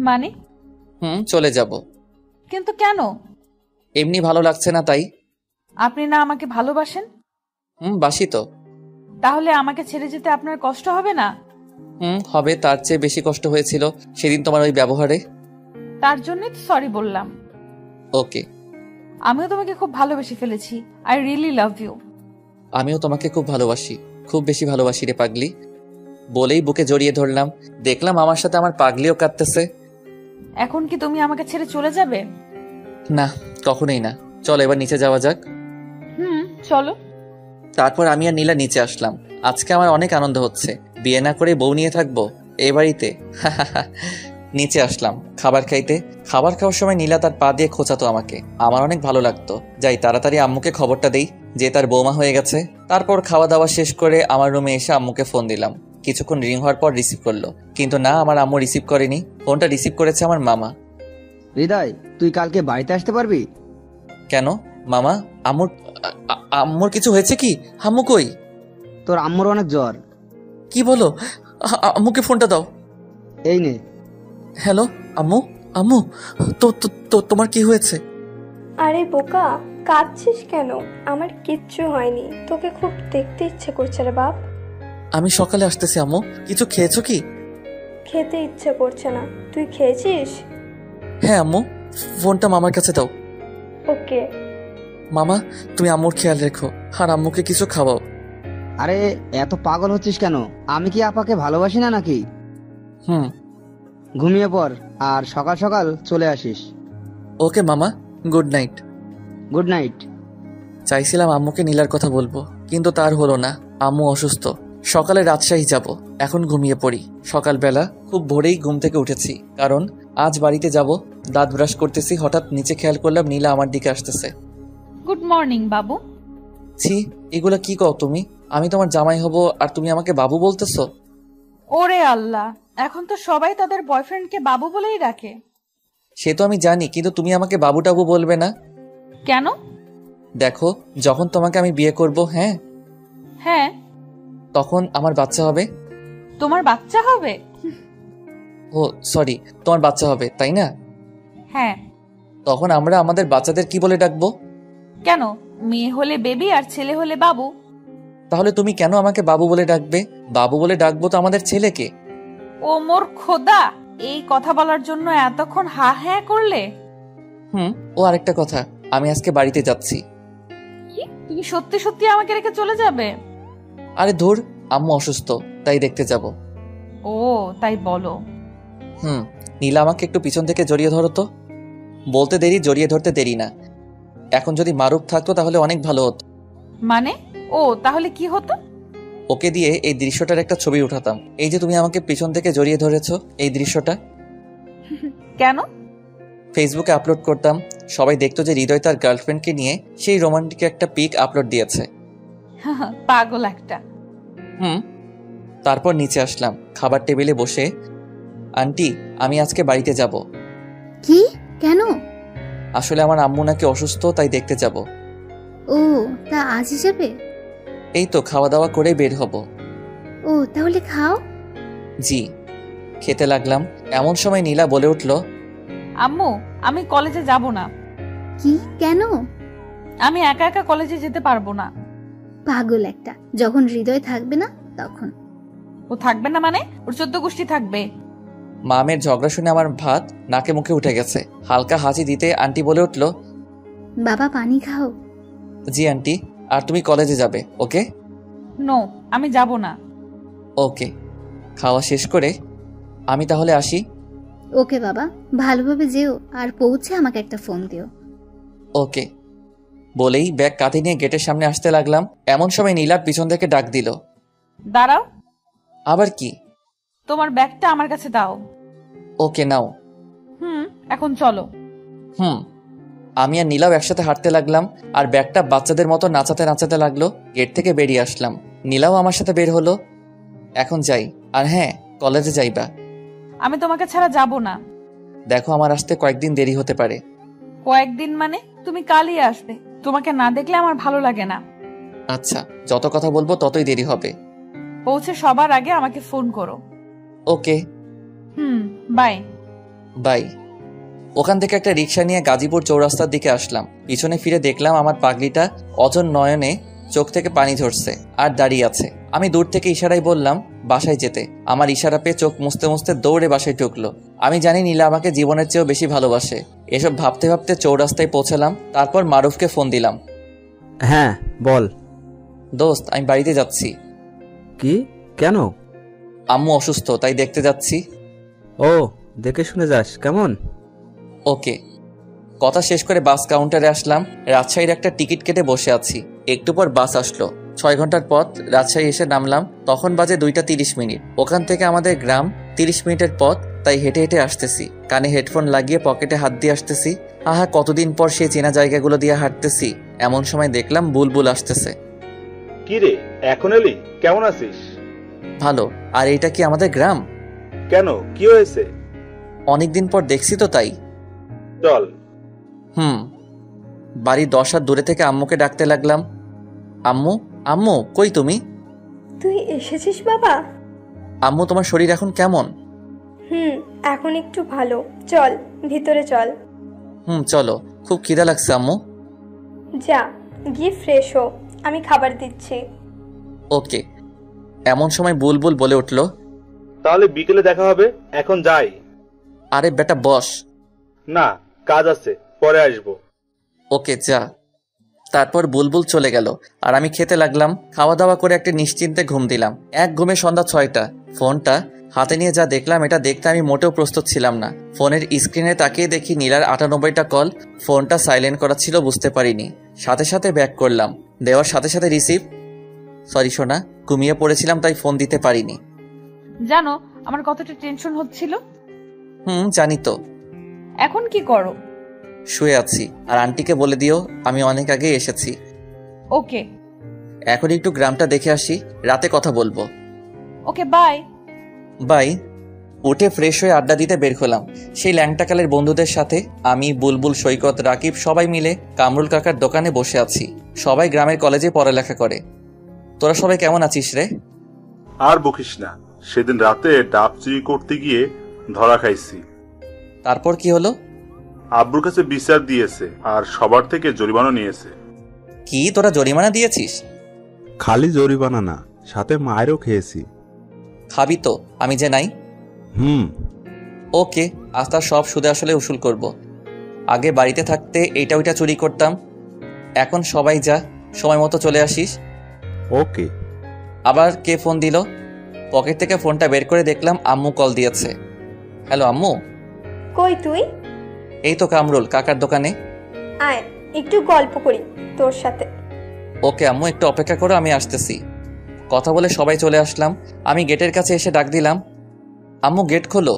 মানে? চলে যাব। কিন্তু কেন? এমনি ভালো লাগছে না, তাই। আপনি না আমাকে ভালোবাসেন? বাসি তো। তাহলে আমাকে ছেড়ে যেতে আপনার কষ্ট হবে না? হবে, তার চেয়ে বেশি কষ্ট হয়েছিল সেদিন তোমার ওই ব্যবহারে। তার জন্যই তো সরি বললাম। ওকে। আমিও তোমাকে খুব ভালোবেসে ফেলেছি। I really love you. আমিও তোমাকে খুব ভালোবাসি, খুব বেশি ভালোবাসি রে পাগলি। বলেই বুকে জড়িয়ে ধরলাম। দেখলাম আমার সাথে আমার পাগলিও কাঁদতেছে। এখন কি তুমি আমাকে ছেড়ে চলে যাবে? না, কখনোই না। চল এবার নিচে যাওয়া যাক। চলো। তারপর আমি আর নীলা নিচে আসলাম। আজকে আমার অনেক আনন্দ হচ্ছে। বিয়ে না করে বউ নিয়ে থাকবো এই বাড়িতে? নিচে আসলাম খাবার খাইতে। খাবার খাওয়ার সময় নীলা তার পা দিয়ে খোঁচাতো আমাকে, আমার অনেক ভালো লাগতো। যাই তাড়াতাড়ি আম্মুকে খবরটা দেই যে তার বৌমা হয়ে গেছে। তারপর খাওয়া দাওয়া শেষ করে আমার রুমে এসে আম্মুকে ফোন দিলাম। কিছুক্ষণ রিং হওয়ার পর রিসিভ করলো, কিন্তু না, আমার আম্মু রিসিভ করেনি। ফোনটা রিসিভ করেছে আমার মামা। হৃদয়, তুই কালকে বাড়িতে আসতে পারবি? কেন মামা? আম্মুর কিছু হয়েছে কি? আম্মু কই? তোর আম্মুর অনেক জ্বর। কি বলো? আম্মুকে ফোনটা দাও। এই নে। হ্যালো আম্মু। আম্মু তোমার কি হয়েছে? আরে বোকা, কাঁদছিস কেন? আমার কিচ্ছু হয়নি, তোকে খুব দেখতে ইচ্ছে করছে রে বাপ। আমি সকালে আসতেছি আম্মু। কিছু খেয়েছো কি? খেতে ইচ্ছে করছে না, তুই খেয়েছিস? হ্যাঁ আম্মু, ফোনটা মামার কাছে দাও। ওকে। মামা তুমি আম্মুর খেয়াল রেখো, আর আম্মুকে কিছু খাওয়াও। আরে এত পাগল হচ্ছিস কেন? আমি কি আপাকে ভালোবাসি না নাকি? হুম। ঘুমিয়ে পড় আর সকাল সকাল চলে আসিস। ওকে মামা, গুড নাইট। Good night. চাইছিলাম আম্মুকে নীলার কথা বলবো, কিন্তু তার হলো না। আম্মু অসুস্থ। সকালে রাজশাহী যাব, এখন ঘুমিয়ে পড়ি। সকালবেলা খুব ভোরেই ঘুম থেকে উঠেছি, কারণ আজ বাড়িতে যাব। দাঁত ব্রাশ করতেছি, হঠাৎ নিচে খেয়াল করলাম নীলা আমার দিকে আসতেছে। গুড মর্নিং বাবু। ছি, এগুলা কি কও তুমি? আমি তোমার জামাই হব আর তুমি আমাকে বাবু বলতেছো? ওরে আল্লাহ, এখন তো সবাই তাদের বয়ফ্রেন্ডকে বাবু বলেই ডাকে। সে তো আমি জানি, কিন্তু তুমি আমাকে বাবু টাবু বলবে না। কেন? দেখো, যখন তোমাকে আমি বিয়ে করব, হ্যাঁ হ্যাঁ। তখন আমার বাচ্চা হবে। তোমার বাচ্চা হবে? ও সরি, তোমার বাচ্চা হবে, তাই না? হ্যাঁ। তখন আমরা আমাদের বাচ্চাদের কি বলে ডাকবো? কেন, মেয়ে হলে বেবি আর ছেলে হলে বাবু। তাহলে তুমি কেন আমাকে বাবু বলে ডাকবে? বাবু বলে ডাকবো তো আমাদের ছেলেকে। ও মোর খোদা, এই কথা বলার জন্য এতক্ষণ হা হ্যাঁ করলে? ও আরেকটা কথা, আমি আজকে বাড়িতে যাচ্ছি। কি, তুমি সত্যি সত্যি আমাকে রেখে চলে যাবে? আরে ধুর, আম্মু অসুস্থ, তাই দেখতে যাব। ও তাই বলো। নীলা আমাকে একটু পিছন থেকে জড়িয়ে ধরো তো। বলতে দেরি, জড়িয়ে ধরতে দেরি না। এখন যদি মারুফ থাকতো তাহলে অনেক ভালো হতো। মানে? ও তাহলে কি হতো? ওকে দিয়ে এই দৃশ্যটার একটা ছবি উঠাতাম। এই যে তুমি আমাকে পিছন থেকে জড়িয়ে ধরেছো, এই দৃশ্যটা কেন? ফেসবুকে আপলোড করতাম, সবাই দেখতো যে হৃদয় তার গার্লফ্রেন্ডকে নিয়ে সেই রোমান্টিক একটা পিক আপলোড দিয়েছে। পাগল একটা। তারপর নিচে আসলাম, খাবার টেবিলে বসে। আন্টি, আমি আজকে বাড়িতে যাব। কি? কেন? আসলে আমার আম্মু নাকি অসুস্থ, তাই দেখতে যাব। ও, তা আজ যাবে? এই তো খাওয়া দাওয়া করে বের হব। ও তাহলে খাও। জি। খেতে লাগলাম, এমন সময় নীলা বলে উঠল, আম্মু আমি কলেজে যাব না। কি? কেন? আমি একা একা কলেজে যেতে পারবো না। পাগল একটা, যখন হৃদয় থাকবে না তখন। ও থাকবে না মানে? ওর 14 গোষ্ঠী থাকবে। মামের ঝগড়া শুনে আমার ভাত নাকে মুখে উঠে গেছে। হালকা হাসি দিতে আন্টি বলে উঠল, বাবা পানি খাও। জি আন্টি। আর তুমি কলেজে যাবে, ওকে? নো, আমি যাব না। ওকে। খাওয়া শেষ করে আমি তাহলে আসি। ওকে বাবা, ভালোভাবে যেও, আর পৌঁছে আমাকে একটা ফোন দিও। ওকে। বলেই ব্যাগ কাঁধে নিয়ে গেটের সামনে আসতে লাগলাম। এমন সময় নীলার পিছন থেকে ডাক দিল, দাঁড়াও। আবার কি? তোমার ব্যাগটা আমার কাছে দাও। ওকে নাও। এখন চলো। আমি আর নীলাও একসাথে হাঁটতে লাগলাম, আর ব্যাগটা বাচ্চাদের মতো নাচাতে নাচাতে লাগলো। গেট থেকে বেরিয়ে আসলাম, নীলাও আমার সাথে বের হলো। এখন যাই। আর হ্যাঁ, কলেজে যাইবা? আমি তোমাকে ছাড়া যাব না। দেখো, আমার আসতে কয়েকদিন দেরি হতে পারে। কয়েকদিন মানে? তুমি কালই আসবে। তোমাকে না দেখলে আমার ভালো লাগে না। আচ্ছা, যত কথা বলবো ততই দেরি হবে। পৌঁছে সবার আগে আমাকে ফোন করো। ওকে। বাই। বাই। ওখান থেকে একটা রিক্সা নিয়ে গাজীপুর চৌরাস্তার দিকে আসলাম। পিছনে ফিরে দেখলাম আমার পাগলিটা অজন নয়নে চোখ থেকে পানি ঝরছে আর দাঁড়িয়ে আছে। আমি দূর থেকে ইশারায় বললাম বাসায় যেতে। আমার ইশারা পেয়ে চোখ মুছতে মুছতে দৌড়ে বাসায় ঢুকলো। আমি জানি নীলা আমাকে জীবনের চেয়েও বেশি ভালোবাসে। এসব ভাবতে ভাবতে চৌরাস্তায় পৌঁছালাম। তারপর মারুফকে ফোন দিলাম। হ্যাঁ বল। দোস্ত, আমি বাড়িতে যাচ্ছি। কি? কেন? আম্মু অসুস্থ, তাই দেখতে যাচ্ছি। ও, দেখে শুনে যাস, কেমন? ওকে। কথা শেষ করে বাস কাউন্টারে আসলাম। রাজশাহীর একটা টিকিট কেটে বসে আছি। একটু পর বাস আসলো। 6 ঘন্টার পথ রাজশাহী এসে নামলাম, তখন বাজে 2:30। ওখান থেকে আমাদের গ্রাম 30 মিনিটের পথ, তাই হেঁটে হেঁটে আসতেছি, কানে হেডফোন লাগিয়ে পকেটে হাত দিয়ে আসতেছি। আহা, কতদিন পর সেই চেনা জায়গাগুলো দিয়ে হাঁটতেছি। এমন সময় দেখলাম বুলবুল আসতেছে। কি রে, এখন এলি? কেমন আছিস? ভালো। আর এইটা কি আমাদের গ্রাম? কেন, কি হয়েছে? অনেকদিন পর দেখছি তো, তাই। চল। বাড়ির 10 হাত দূরে থেকে আম্মুকে ডাকতে লাগলাম। আম্মু, আম্মু, কই তুমি? তুই এসেছিস বাবা? আম্মু, তোমার শরীর এখন কেমন? এখন একটু ভালো। চল ভিতরে চল। চলো। খুব খিদা লাগছে আম্মু। যা গিয়ে ফ্রেশ হো, আমি খাবার দিচ্ছি। ওকে। এমন সময় বুলবুল বলে উঠল, তাহলে বিকেলে দেখা হবে, এখন যাই। আরে বেটা বস। না, কাজ আছে, পরে আসবো। ওকে, যা। তারপর বুলবুল চলে গেল আর আমি খেতে লাগলাম। খাওয়া দাওয়া করে একটা নিশ্চিন্তে ঘুম দিলাম। এক ঘুমে সন্ধ্যা 6টা। ফোনটা হাতে নিয়ে যা দেখলাম, এটা দেখতে আমি মোটেও প্রস্তুত ছিলাম না। ফোনের স্ক্রিনে তাকিয়ে দেখি নীলার 98টা কল। ফোনটা সাইলেন্ট করা ছিল, বুঝতে পারিনি। সাথে সাথে ব্যাক করলাম, দেওয়ার সাথে সাথে রিসিভ। সরি সোনা, ঘুমিয়ে পড়েছিলাম তাই ফোন দিতে পারিনি। জানো আমার কতটা টেনশন হচ্ছিল? জানি তো। এখন কি করো? শুয়ে আছি। আর আন্টিকে বলে দিও আমি অনেক আগে এসেছি। ওকে। এখন একটু গ্রামটা দেখে আসি, রাতে কথা বলবো। ওকে, বাই। বাই। উঠে ফ্রেশ হয়ে আড্ডা দিতে বের হলাম সেই ল্যাংটাকালের বন্ধুদের সাথে। আমি, বুলবুল, সৈকত, রাকিব সবাই মিলে কামরুল কাকার দোকানে বসে আছি। সবাই গ্রামের কলেজে পড়ালেখা করে। তোরা সবাই কেমন আছিস রে? আর বকিস না, সেদিন রাতে ডাব চুরি করতে গিয়ে ধরা খাইছি। তারপর কি হলো? আব্বুর কাছে বিচার দিয়েছে আর সবার থেকে জরিমানা নিয়েছে। কি, তোরা জরিমানা দিয়েছিস? খালি জরিমানা না, সাথে মায়েরও খেয়েছি। খাবি তো, আমি যে নাই। ওকে, আজ তার সব সুদে আসলে উসুল করব। আগে বাড়িতে থাকতে এইটা ওইটা চুরি করতাম, এখন সবাই যা, সময় মতো চলে আসিস। ওকে। আবার কে ফোন দিল? পকেট থেকে ফোনটা বের করে দেখলাম আম্মু কল দিয়েছে। হ্যালো আম্মু। কই তুই? এই তো কামরুল কাকার দোকানে। আয় একটু গল্প করি তোর সাথে। ওকে আম্মু, একটু অপেক্ষা করো, আমি আসতেছি। কথা বলে সবাই চলে আসলাম। আমি গেটের কাছে এসে ডাক দিলাম, আম্মু গেট খোলো।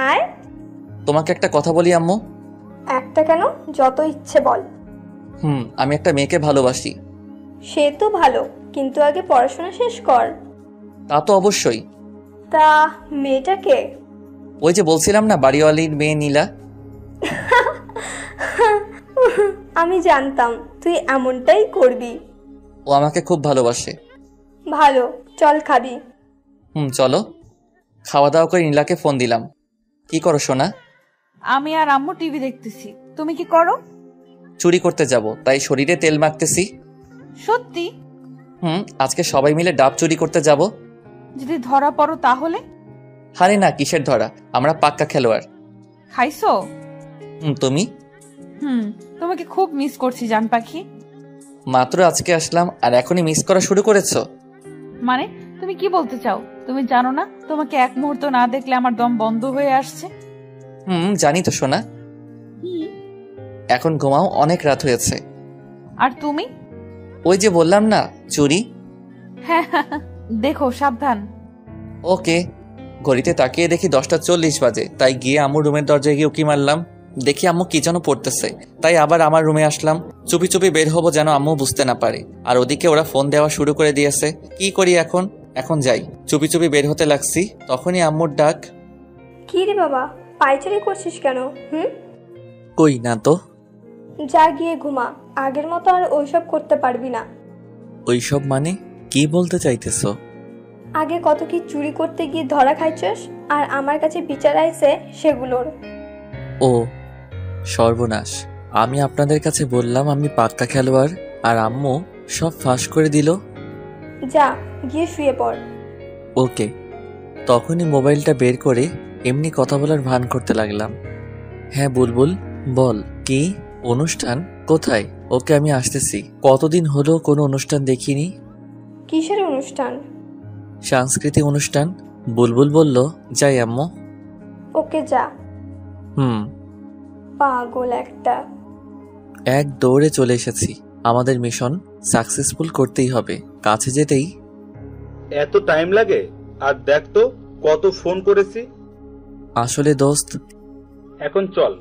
আয়। তোমাকে একটা কথা বলি আম্মু। একটা কেন, যত ইচ্ছে বল। আমি একটা মেয়েকে ভালোবাসি। সে তো ভালো, কিন্তু আগে পড়াশোনা শেষ কর। তা তো অবশ্যই। তা মেয়েটাকে? ওই যে বলছিলাম না, বাড়িওয়ালির মেয়ে নীলা। আমি জানতাম তুই এমনটাই করবি। ও আমাকে খুব ভালোবাসে। ভালো, চল খাবি। চলো। খাওয়া দাওয়া করে নীলাকে ফোন দিলাম। কি করো সোনা? আমি আর আম্মু টিভি দেখতেছি। তুমি কি করো? চুরি করতে যাব, তাই শরীরে তেল মাখতেছি। সত্যি? আজকে সবাই মিলে ডাব চুরি করতে যাব। যদি ধরা পড়ো তাহলে? আরে না, কিসের ধরা, আমরা পাক্কা খেলোয়াড়। খাইছো? তুমি? তোমাকে খুব মিস করছি জান পাখি। মাত্র আজকে আসলাম আর এখনই মিস করা শুরু করেছো? মানে তুমি কি বলতে চাও? তুমি জানো না তোমাকে এক মুহূর্ত না দেখলে আমার দম বন্ধ হয়ে আসছে। জানি তো সোনা। এখন ঘুমাও, অনেক রাত হয়েছে। আর তুমি? ওই যে বললাম না, চুরি। হ্যাঁ, দেখো সাবধান। ওকে। ঘড়িতে তাকিয়ে দেখি 10:40 বাজে, তাই গিয়ে আম্মুর রুমের দরজায় গিয়ে উকি মারলাম। দেখি আম্মু কি যেন পড়তেছে, তাই আবার আমার রুমে আসলাম। চুপি চুপি বের হবো যেন আম্মু বুঝতে না পারে। আর ওদিকে ওরা ফোন দেওয়া শুরু করে দিয়েছে। কি করি এখন? এখন যাই। চুপি চুপি বের হতে লাগছি, তখনই আম্মুর ডাক। কি রে বাবা, পায়চারি করছিস কেন? কই না তো। যা গিয়ে ঘুমা, আগের মতো আর ওইসব করতে পারবি না। ওইসব মানে কি বলতে চাইতেছো? আগে কত কি চুরি করতে গিয়ে ধরা খাইছস, আর আমার কাছে বিচার আইছে সেগুলোর। ও সর্বনাশ, আমি আপনাদের কাছে বললাম আমি পাক্কা খেলোয়াড়, আর আম্মু সব ফাঁস করে দিল। যা গিয়ে শুয়ে পড়। ওকে। তখনই মোবাইলটা বের করে এমনি কথা বলার ভান করতে লাগলাম। হ্যাঁ বুলবুল বল। কি অনুষ্ঠান? কোথায়? ওকে আমি আসতেছি। কতদিন হলো কোনো অনুষ্ঠান দেখিনি। কিসের অনুষ্ঠান? সাংস্কৃতিক অনুষ্ঠান। বুলবুল বলল, যাই আম্মু। ওকে যা। হুম। পাগল একটা। এক দৌড়ে চলে এসেছি। আমাদের মিশন সাকসেসফুল করতেই হবে। কাছে যেতেই এত টাইম লাগে? আর দেখ তো কত ফোন করেছি। আসলে দোস্ত, এখন চল।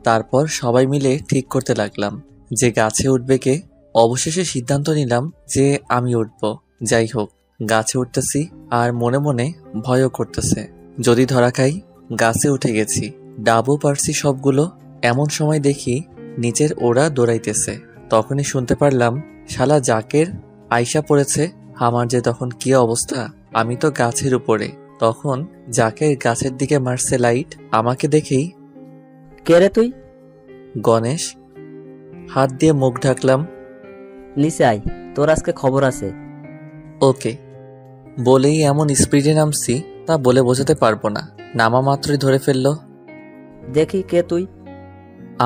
তারপর সবাই মিলে ঠিক করতে লাগলাম যে গাছে উঠবে কে। অবশেষে সিদ্ধান্ত নিলাম যে আমি উঠব। যাই হোক, গাছে উঠতেছি আর মনে মনে ভয়ও করতেছে, যদি ধরা খাই। গাছে উঠে গেছি, ডাবও পারছি সবগুলো। এমন সময় দেখি নিচের ওরা দৌড়াইতেছে। তখনই শুনতে পারলাম শালা জাকের আইসা পড়েছে। আমার যে তখন কি অবস্থা! আমি তো গাছের উপরে। তখন জাকের গাছের দিকে মারছে লাইট। আমাকে দেখেই, কে রে তুই? গণেশ। হাত দিয়ে মুখ ঢাকলাম। নিচে আয়, তোর আজকে খবর আছে। ওকে। বলেই এমন স্পিডে নামছি তা বলে বোঝাতে পারবো না। নামা মাত্রই ধরে ফেললো। দেখি কে তুই।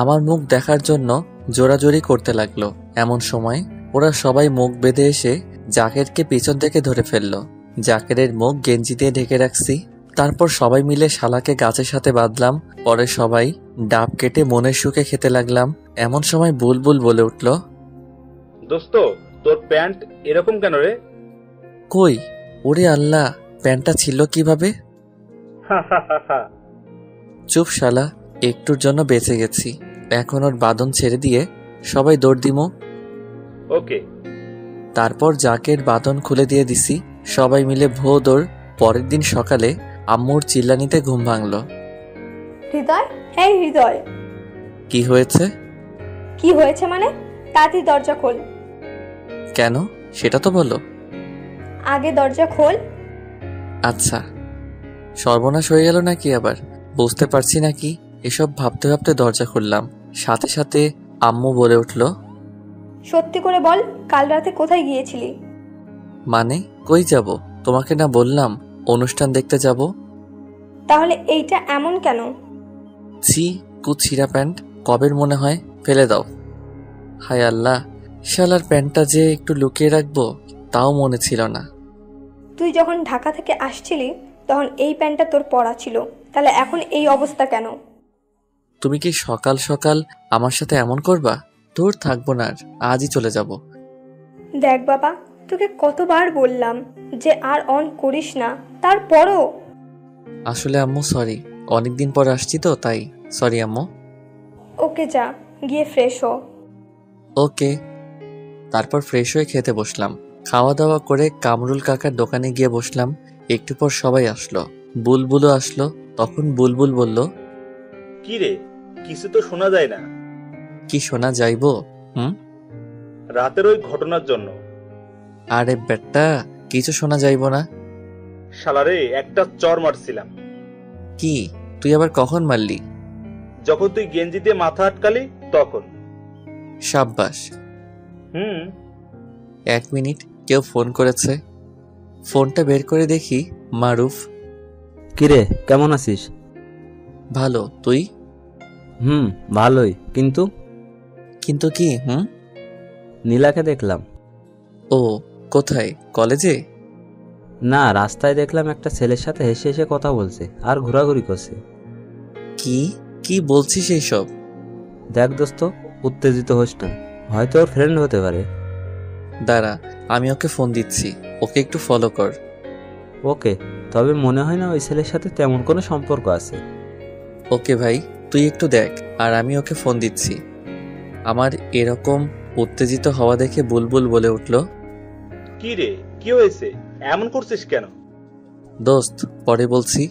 আমার মুখ দেখার জন্য জোরাজোরি করতে লাগলো। এমন সময় ওরা সবাই মুখ বেঁধে এসে জাকেরকে পিছন থেকে ধরে ফেললো। জাকেরের মুখ গেঞ্জি দিয়ে ঢেকে রাখছি। তারপর সবাই মিলে শালাকে গাছের সাথে বাঁধলাম। পরে সবাই ডাব কেটে মনের সুখে খেতে লাগলাম। এমন সময় বুলবুল বলে উঠল, দোস্ত, তোর প্যান্ট এরকম কেন রে? কই? ওরে আল্লাহ, প্যান্টটা ছিল কিভাবে? চুপ শালা, একটুর জন্য বেঁচে গেছি। এখন ওর বাঁধন ছেড়ে দিয়ে সবাই দৌড় দিমো। ওকে। তারপর জাকের বাঁধন খুলে দিয়ে দিছি। সবাই মিলে ভো দৌড়। পরের দিন সকালে আম্মুর চিল্লানিতে ঘুম ভাঙলো। হৃদয়, হ্যাঁ হৃদয়। কি হয়েছে? কি হয়েছে মানে? তাড়াতাড়ি দরজা খোল। কেন সেটা তো বলো। আগে দরজা খোল। আচ্ছা। সর্বনাশ হয়ে গেল নাকি আবার? বুঝতে পারছি নাকি। এসব ভাবতে ভাবতে দরজা খুললাম। সাথে সাথে আম্মু বলে উঠল, সত্যি করে বল, কাল রাতে কোথায় গিয়েছিলি? মানে কই যাব? তোমাকে না বললাম অনুষ্ঠান দেখতে যাব। তাহলে এইটা এমন কেন? ছি, কুছিরা প্যান্ট। কবের মনে হয়, ফেলে দাও। হায় আল্লাহ, শালার প্যান্টটা যে একটু লুকিয়ে রাখবো তাও মনে ছিল না। তুই যখন ঢাকা থেকে আসছিলি তখন এই প্যান্টটা তোর পরা ছিল, তাহলে এখন এই অবস্থা কেন? তুমি কি সকাল সকাল আমার সাথে এমন করবা? দূর থাকবো না, আজই চলে যাব। দেখ বাবা, তোকে কতবার বললাম যে আর অন করিস না, তারপরও। আসলে আম্মু সরি, অনেকদিন পর আসছি তো তাই। সরি আম্মু। ওকে, যা গিয়ে ফ্রেশ হ। ওকে। তারপর ফ্রেশ হয়ে খেতে বসলাম। খাওয়া দাওয়া করে কামরুল কাকার দোকানে গিয়ে বসলাম। একটু পর সবাই আসলো। বুলবুলও আসলো। তখন বুলবুল বলল, কি রে, কিছু তো শোনা যায় না। কি শোনা যাইবো? রাতের ওই ঘটনার জন্য। আরে বেটা, কিছু শোনা যাইবো না। শালারে একটা চর মারছিলাম। কি? তুই আবার কখন মারলি? যখন তুই গেঞ্জি দিয়ে মাথা আটকালি তখন। সাব্বাস। 1 মিনিট, কেউ ফোন করেছে। ফোনটা বের করে দেখি মারুফ। কিরে, কেমন আছিস? ভালো, তুই? ভালোই। কিন্তু কিন্তু কি? নীলাকে দেখলাম। ও, কোথায়? কলেজে? না, রাস্তায় দেখলাম একটা ছেলের সাথে হেসে হেসে কথা বলছে আর ঘোরাঘুরি করছে। কি কি বলছিস এইসব? দেখ দোস্ত, উত্তেজিত হোস না, হয়তো ওর ফ্রেন্ড হতে পারে। দাঁড়া, আমি ওকে ফোন দিচ্ছি, ওকে একটু ফলো কর। ওকে, তবে মনে হয় না ওই ছেলের সাথে তেমন কোনো সম্পর্ক আছে। ওকে ভাই, তুই একটু দেখ, আর আমি ওকে ফোন দিচ্ছি। আমার এরকম উত্তেজিত হওয়া দেখে বুলবুল বলে উঠল, কি রে, কি হয়েছে? এমন করছিস কেন? দোস্ত, পরে বলছি।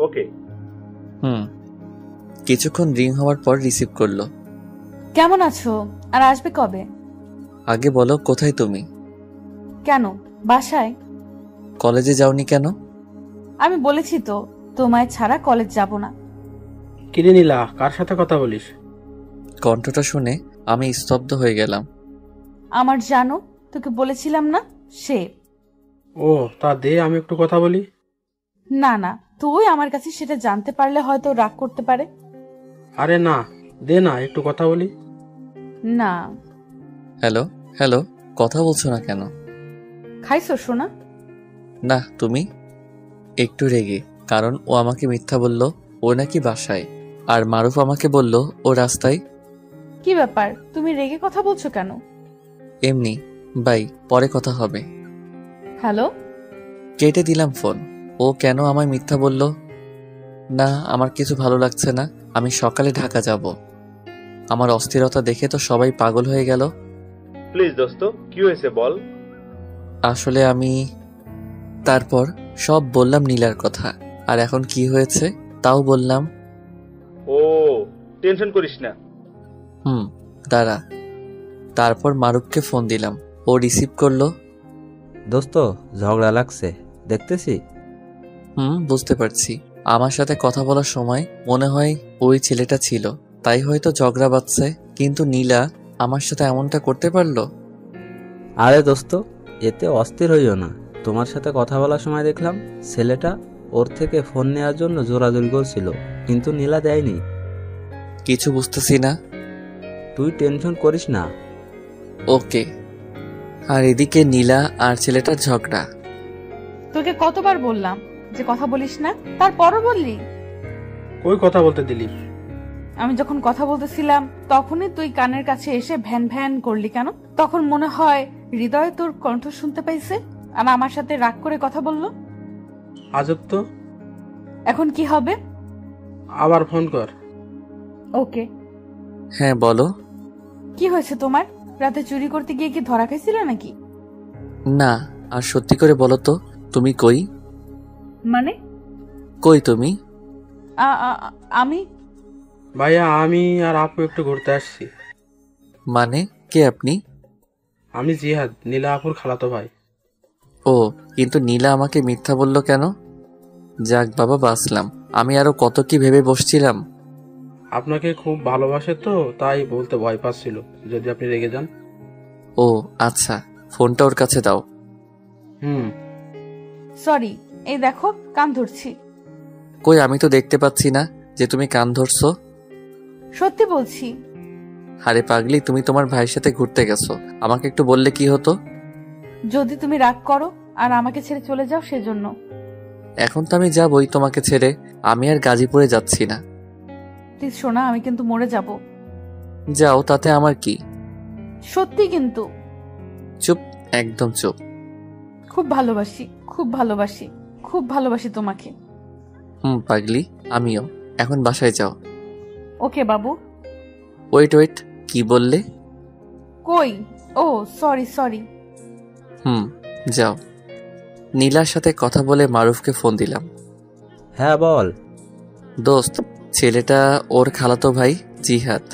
ওকে। কিছুক্ষণ রিং হওয়ার পর রিসিভ করলো। কেমন আছো? আর আসবে কবে? আগে বলো, কোথায় তুমি? কেন, বাসায়। কলেজে যাওনি কেন? আমি বলেছি তো, তোমায় ছাড়া কলেজ যাব না। কিরে নীলা, কার সাথে কথা বলিস? কণ্ঠটা শুনে আমি স্তব্ধ হয়ে গেলাম। আমার জানো, তোকে বলেছিলাম না, সে। ও, তা দে আমি একটু কথা বলি। না না, তুই আমার কাছে সেটা জানতে পারলে হয়তো রাগ করতে পারে। আরে না, দে না একটু কথা বলি। না। হ্যালো হ্যালো, কথা বলছো না কেন? খাইছো সোনা? না, তুমি? একটু রেগে, কারণ ও আমাকে মিথ্যা বলল ও নাকি বাসায়, আর মারুফ আমাকে বলল ও রাস্তায়। কি ব্যাপার, তুমি রেগে কথা বলছো কেন? এমনি। বাই, পরে কথা হবে। হ্যালো। কেটে দিলাম ফোন। ও কেন আমায় মিথ্যা বলল? না, আমার কিছু ভালো লাগছে না। আমি সকালে ঢাকা যাব। আমার অস্থিরতা দেখে তো সবাই পাগল হয়ে গেল। প্লিজ দোস্ত, কি হয়েছে বল। আসলে আমি তারপর সব বললাম নীলার কথা, আর এখন কি হয়েছে তাও বললাম। ও, টেনশন করিস না। দাঁড়া। তারপর মারুফকে ফোন দিলাম, ও রিসিভ করলো। দোস্ত, ঝগড়া লাগছে দেখতেছি। বুঝতে পারছি। আমার সাথে কথা বলার সময় মনে হয় ওই ছেলেটা ছিল, তাই হয়তো ঝগড়া বাঁধছে। কিন্তু নীলা আমার সাথে এমনটা করতে পারলো? আরে দোস্ত, এতে অস্থির হইও না। তোমার সাথে কথা বলার সময় দেখলাম ছেলেটা ওর থেকে ফোন নেওয়ার জন্য জোরাজোরি করছিল, কিন্তু নীলা দেয়নি। কিছু বুঝতেছি না। তুই টেনশন করিস না। ওকে। আর এদিকে নীলা আর ছেলেটার ঝগড়া। তোকে কতবার বললাম যে কথা বলিস না, তারপরও বললি। কই কথা বলতে দিলি? আমি যখন কথা বলতেছিলাম তখনই তুই কানের কাছে এসে ভ্যান ভ্যান করলি কেন? তখন মনে হয় হৃদয় তোর কণ্ঠ শুনতে পাইছে আর আমার সাথে রাগ করে কথা বললো। আজব তো। এখন কি হবে? আবার ফোন কর। ওকে। হ্যাঁ বলো। কি হয়েছে তোমার? রাতে চুরি করতে গিয়ে কি ধরা খাইছিলে নাকি? না, আর সত্যি করে বলো তো, তুমি কই? মানে? কই তুমি? আমি ভাইয়া, আমি আর আপু একটু ঘুরতে আসছি। মানে কে আপনি? আমি জিহাদ, নীলা আপুর খালাতো ভাই। ও, কিন্তু নীলা আমাকে মিথ্যা বললো কেন? যাক বাবা, বাঁচলাম। আমি আরো কত কি ভেবে বসছিলাম। আপনাকে খুব ভালোবাসে তো, তাই বলতে ভয় পাচ্ছিল যদি আপনি রেগে যান। ও আচ্ছা, ফোনটা ওর কাছে দাও। সরি, এই দেখো কান ধরছি। কই, আমি তো দেখতে পাচ্ছি না যে তুমি কান ধরছো। সত্যি বলছি। আরে পাগলি, তুমি তোমার ভাইয়ের সাথে ঘুরতে গেছো, আমাকে একটু বললে কি হতো? যদি তুমি রাগ করো আর আমাকে ছেড়ে চলে যাও সেজন্য। এখন তো আমি যাবই তোমাকে ছেড়ে। আমি আর গাজীপুরে যাচ্ছি না। প্লিজ শোনা, আমি কিন্তু মরে যাব। যাও, তাতে আমার কি? সত্যি কিন্তু। চুপ, একদম চুপ। খুব ভালোবাসি, খুব ভালোবাসি, খুব ভালোবাসি তোমাকে। পাগলি, আমিও। এখন বাসায় যাও। ওকে বাবু। ওয়েট, কি বললে? কই? ও সরি সরি। যাও। নীলার সাথে কথা বলে মারুফকে ফোন দিলাম। হ্যাঁ বল। দোস্ত, ছেলেটা ওর খালাতো ভাই জিহাদ।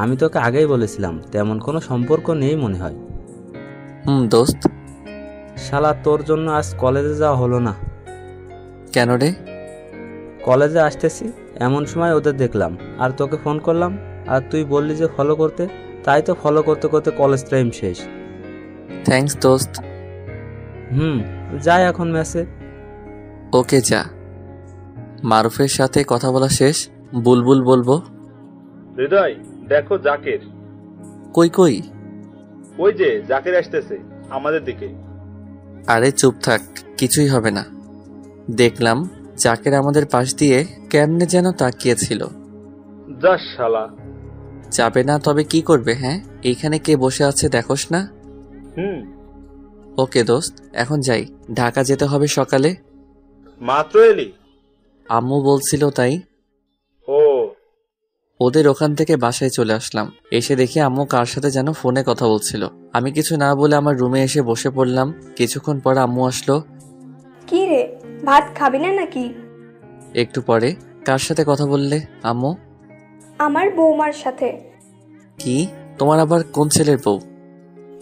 আমি তোকে আগেই বলেছিলাম তেমন কোনো সম্পর্ক নেই মনে হয়। দোস্ত। শালা, তোর জন্য আজ কলেজে যাওয়া হলো না। কেন রে? কলেজে আসতেছি এমন সময় ওদের দেখলাম আর তোকে ফোন করলাম, আর তুই বললি যে ফলো করতে, তাই তো ফলো করতে করতে কলেজ টাইম শেষ। থ্যাঙ্কস দোস্ত। যাই এখন মেসে। ওকে যা। মারুফের সাথে কথা বলা শেষ। বুলবুল বলবো। হৃদয়, দেখো জাকের। কই? ওই যে জাকের আসতেছে আমাদের দিকে। আরে চুপ থাক, কিছুই হবে না। দেখলাম জাকের আমাদের পাশ দিয়ে কেমনে যেন তাকিয়েছিল। যা শালা। যাবে না তবে কি করবে? হ্যাঁ, এইখানে কে বসে আছে দেখোস না? ওকে দোস্ত, এখন যাই। ঢাকা যেতে হবে সকালে। মাত্র এলি? আম্মু বলছিল তাই। ও। ওদের ওখান থেকে বাসায় চলে আসলাম। এসে দেখি আম্মু কার সাথে যেন ফোনে কথা বলছিল। আমি কিছু না বলে আমার রুমে এসে বসে পড়লাম। কিছুক্ষণ পর আম্মু আসলো। কি রে, ভাত খাবি না নাকি? একটু পরে। কার সাথে কথা বললে আম্মু? আমার বৌমার সাথে। কি? তোমার আবার কোন ছেলের বউ?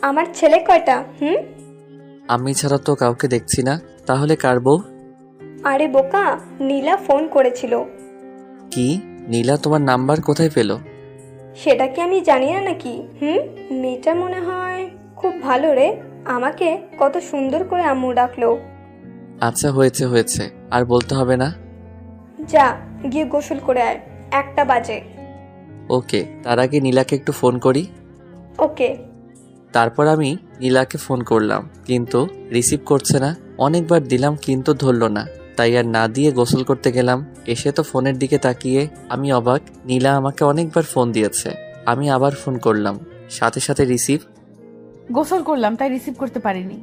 আমার ছেলে কয়টা? আমি ছাড়া তো কাউকে দেখছি না, তাহলে কার বউ? আরে বোকা, নীলা ফোন করেছিল। কি? নীলা তোমার নাম্বার কোথায় পেল? সেটা কি আমি জানি না নাকি? মেয়েটা মনে হয় খুব ভালো রে, আমাকে কত সুন্দর করে আম্মু ডাকলো। আচ্ছা, হয়েছে, আর বলতে হবে না। যা গিয়ে গোসল করে আয়, 1টা বাজে। ওকে, তার আগে নীলাকে একটু ফোন করি। ওকে। তারপর আমি নীলাকে ফোন করলাম, কিন্তু রিসিভ করছে না। অনেকবার দিলাম কিন্তু ধরলো না, তাই আর না দিয়ে গোসল করতে গেলাম। এসে তো ফোনের দিকে তাকিয়ে আমি অবাক, নীলা আমাকে অনেকবার ফোন দিয়েছে আমি আবার ফোন করলাম, সাথে সাথে রিসিভ। গোসল করলাম তাই রিসিভ করতে পারিনি।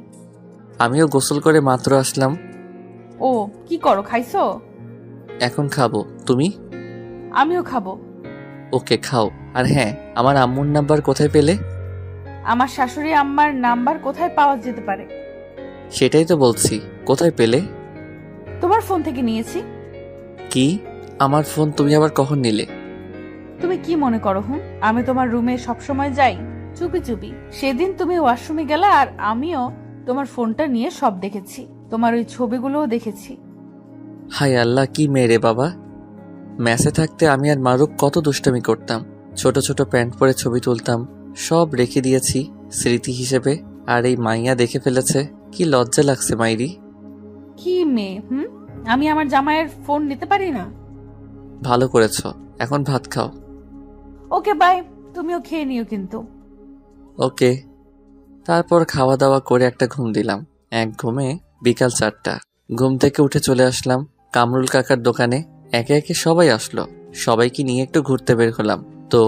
আমিও গোসল করে মাত্র আসলাম। ও কি করো, খাইছো? এখন খাবো, তুমি? আমিও খাবো। ওকে খাও। আর হ্যাঁ, আমার আম্মুর নাম্বার কোথায় পেলে? আমার শাশুড়ি আম্মার নাম্বার কোথায় পাওয়া যেতে পারে? সেটাই তো বলছি, কোথায় পেলে? তোমার ফোন থেকে নিয়েছি। কি? আমার ফোন তুমি আবার কখন নিলে? তুমি কি মনে করো আমি তোমার রুমে সবসময় যাই চুপি চুপি? সেদিন তুমি ওয়াশরুমে গেলে আর আমিও তোমার ফোনটা নিয়ে সব দেখেছি, তোমার ওই ছবিগুলোও দেখেছি। হায় আল্লাহ, কি মেরে বাবা! ম্যাসে থাকতে আমি আর মারুক কত দুষ্টামি করতাম, ছোট ছোট প্যান্ট পরে ছবি তুলতাম, সব রেখে দিয়েছি স্মৃতি হিসেবে। আর এই মাইয়া দেখে ফেলেছে, কি লজ্জা লাগছে মাইরি। কি মেয়ে আমি আমার জামাইয়ের ফোন নিতে পারি না? ভালো করেছো, এখন ভাত খাও। ওকে বাই, তুমিও খেয়ে নিও কিন্তু। ওকে। তারপর খাওয়া দাওয়া করে একটা ঘুম দিলাম। এক ঘুমে বিকাল 4টা। ঘুম থেকে উঠে চলে আসলাম কামরুল কাকার দোকানে। একে একে সবাই আসলো, সবাইকে নিয়ে একটু ঘুরতে বের হলাম। তো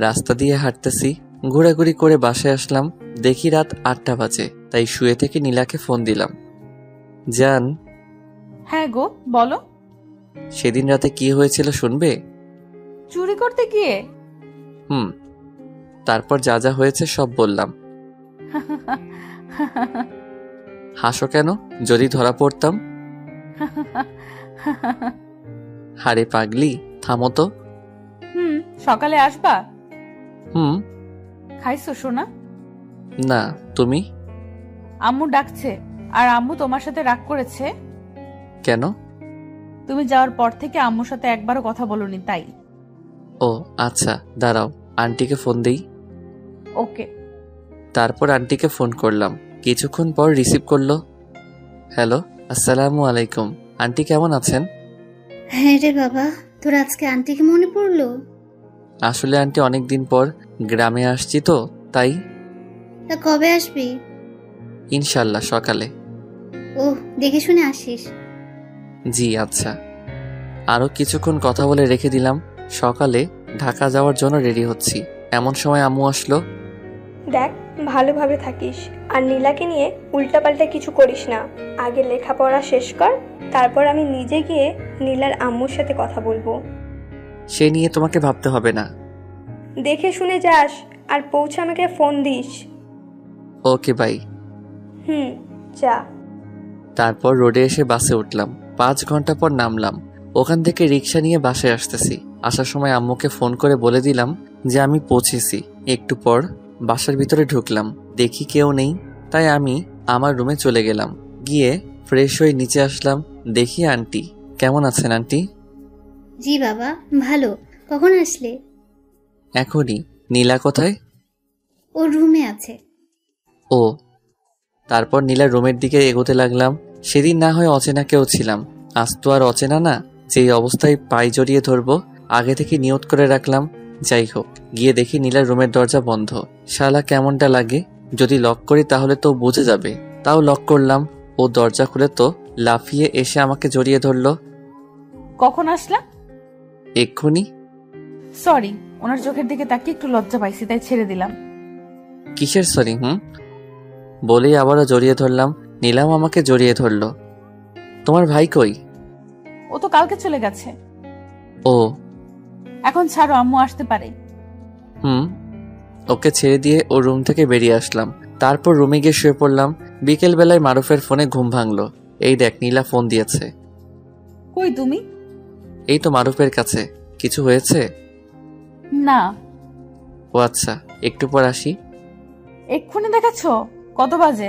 রাস্তা দিয়ে হাঁটতেছি, ঘোরাঘুরি করে বাসায় আসলাম। দেখি রাত 8টা বাজে, তাই শুয়ে থেকে নীলাকে ফোন দিলাম। জান। হ্যাঁ গো, বলো। সেদিন রাতে কি হয়েছিল শুনবে? চুরি করতে গিয়ে? তারপর যা যা হয়েছে সব বললাম। হাসো কেন? যদি ধরা পড়তাম? হারে পাগলি, থামো তো। সকালে আসবা? খাইছো সোনা? না, তুমি? আম্মু ডাকছে। আর আম্মু তোমার সাথে রাগ করেছে। কেন? তুমি যাওয়ার পর থেকে আম্মুর সাথে একবারও কথা বলনি তাই। ও আচ্ছা, দাঁড়াও আন্টিকে ফোন দেই। ওকে। তারপর আন্টিকে ফোন করলাম, কিছুক্ষণ পর রিসিভ করলো। হ্যালো, আসসালামু আলাইকুম। আন্টি কেমন আছেন? হ্যাঁ রে বাবা, তোর আজকে আন্টিকে মনে পড়লো? আসলে আন্টি অনেকদিন পর গ্রামে আসছি তো তাই। তা কবে আসবি? ইনশাল্লাহ সকালে। ও, দেখে শুনে আসিস। জি আচ্ছা। আরো কিছুক্ষণ কথা বলে রেখে দিলাম। সকালে ঢাকা যাওয়ার জন্য রেডি হচ্ছি, এমন সময় আম্মু আসলো। দেখ, ভালোভাবে থাকিস আর নীলাকে নিয়ে উল্টাপাল্টা কিছু করিস না। আগে লেখাপড়া শেষ কর, তারপর আমি নিজে গিয়ে নীলার আম্মুর সাথে কথা বলবো। সে নিয়ে তোমাকে ভাবতে হবে না। দেখে শুনে যাস আর পৌঁছে আমাকে ফোন দিস। Okay bye. যা। তারপর রোডে এসে বাসে উঠলাম। 5 ঘন্টা পর নামলাম। ওখান থেকে রিক্সা নিয়ে বাসায় আসতেছি। আসার সময় আম্মুকে ফোন করে বলে দিলাম যে আমি পৌঁছেছি। একটু পর বাসার ভিতরে ঢুকলাম, দেখি কেউ নেই, তাই আমি আমার রুমে চলে গেলাম। গিয়ে ফ্রেশ হয়ে নিচে আসলাম, দেখি আন্টি। কেমন আছেন আন্টি? জি বাবা, ভালো। কখন আসলে? এখনই। নীলা কোথায়? ও রুমে আছে। ও। তারপর নীলার রুমের দিকে এগোতে লাগলাম। সেদিন না হয় অচেনা কেউ ছিলাম, আজ তো আর অচেনা না। যেই অবস্থায় পাই জড়িয়ে ধরবো আগে থেকে নিয়ত করে রাখলাম। যাই হোক, গিয়ে দেখি নীলার রুমের দরজা বন্ধ। শালা কেমনটা লাগে, যদি লক করি তাহলে তো বুঝে যাবে। তাও লক করলাম। ও দরজা খুলে তো লাফিয়ে এসে আমাকে জড়িয়ে ধরলো। কখন আসলা? এক্ষুনি। সরি, ওনার চোখের দিকে তাকিয়ে একটু লজ্জা পাইছি তাই ছেড়ে দিলাম। কিসের সরি? বলেই আবারও জড়িয়ে ধরলাম। নীলাম আমাকে জড়িয়ে ধরলো। তোমার ভাই কই? ও তো কালকে চলে গেছে। ও। এখন ছাড়ো, আম্মু আসতে পারে। ওকে ছেড়ে দিয়ে ও রুম থেকে বেরিয়ে আসলাম। তারপর রুমে গিয়ে শুয়ে পড়লাম। বিকেল বেলায় মারুফের ফোনে ঘুম ভাঙলো। এই দেখ, নীলা ফোন দিয়েছে। কই তুমি? এই তো মারুফের কাছে। কিছু হয়েছে? না। ও আচ্ছা, একটু পর আসি। এক্ষুনি দেখাচ্ছ? কত বাজে?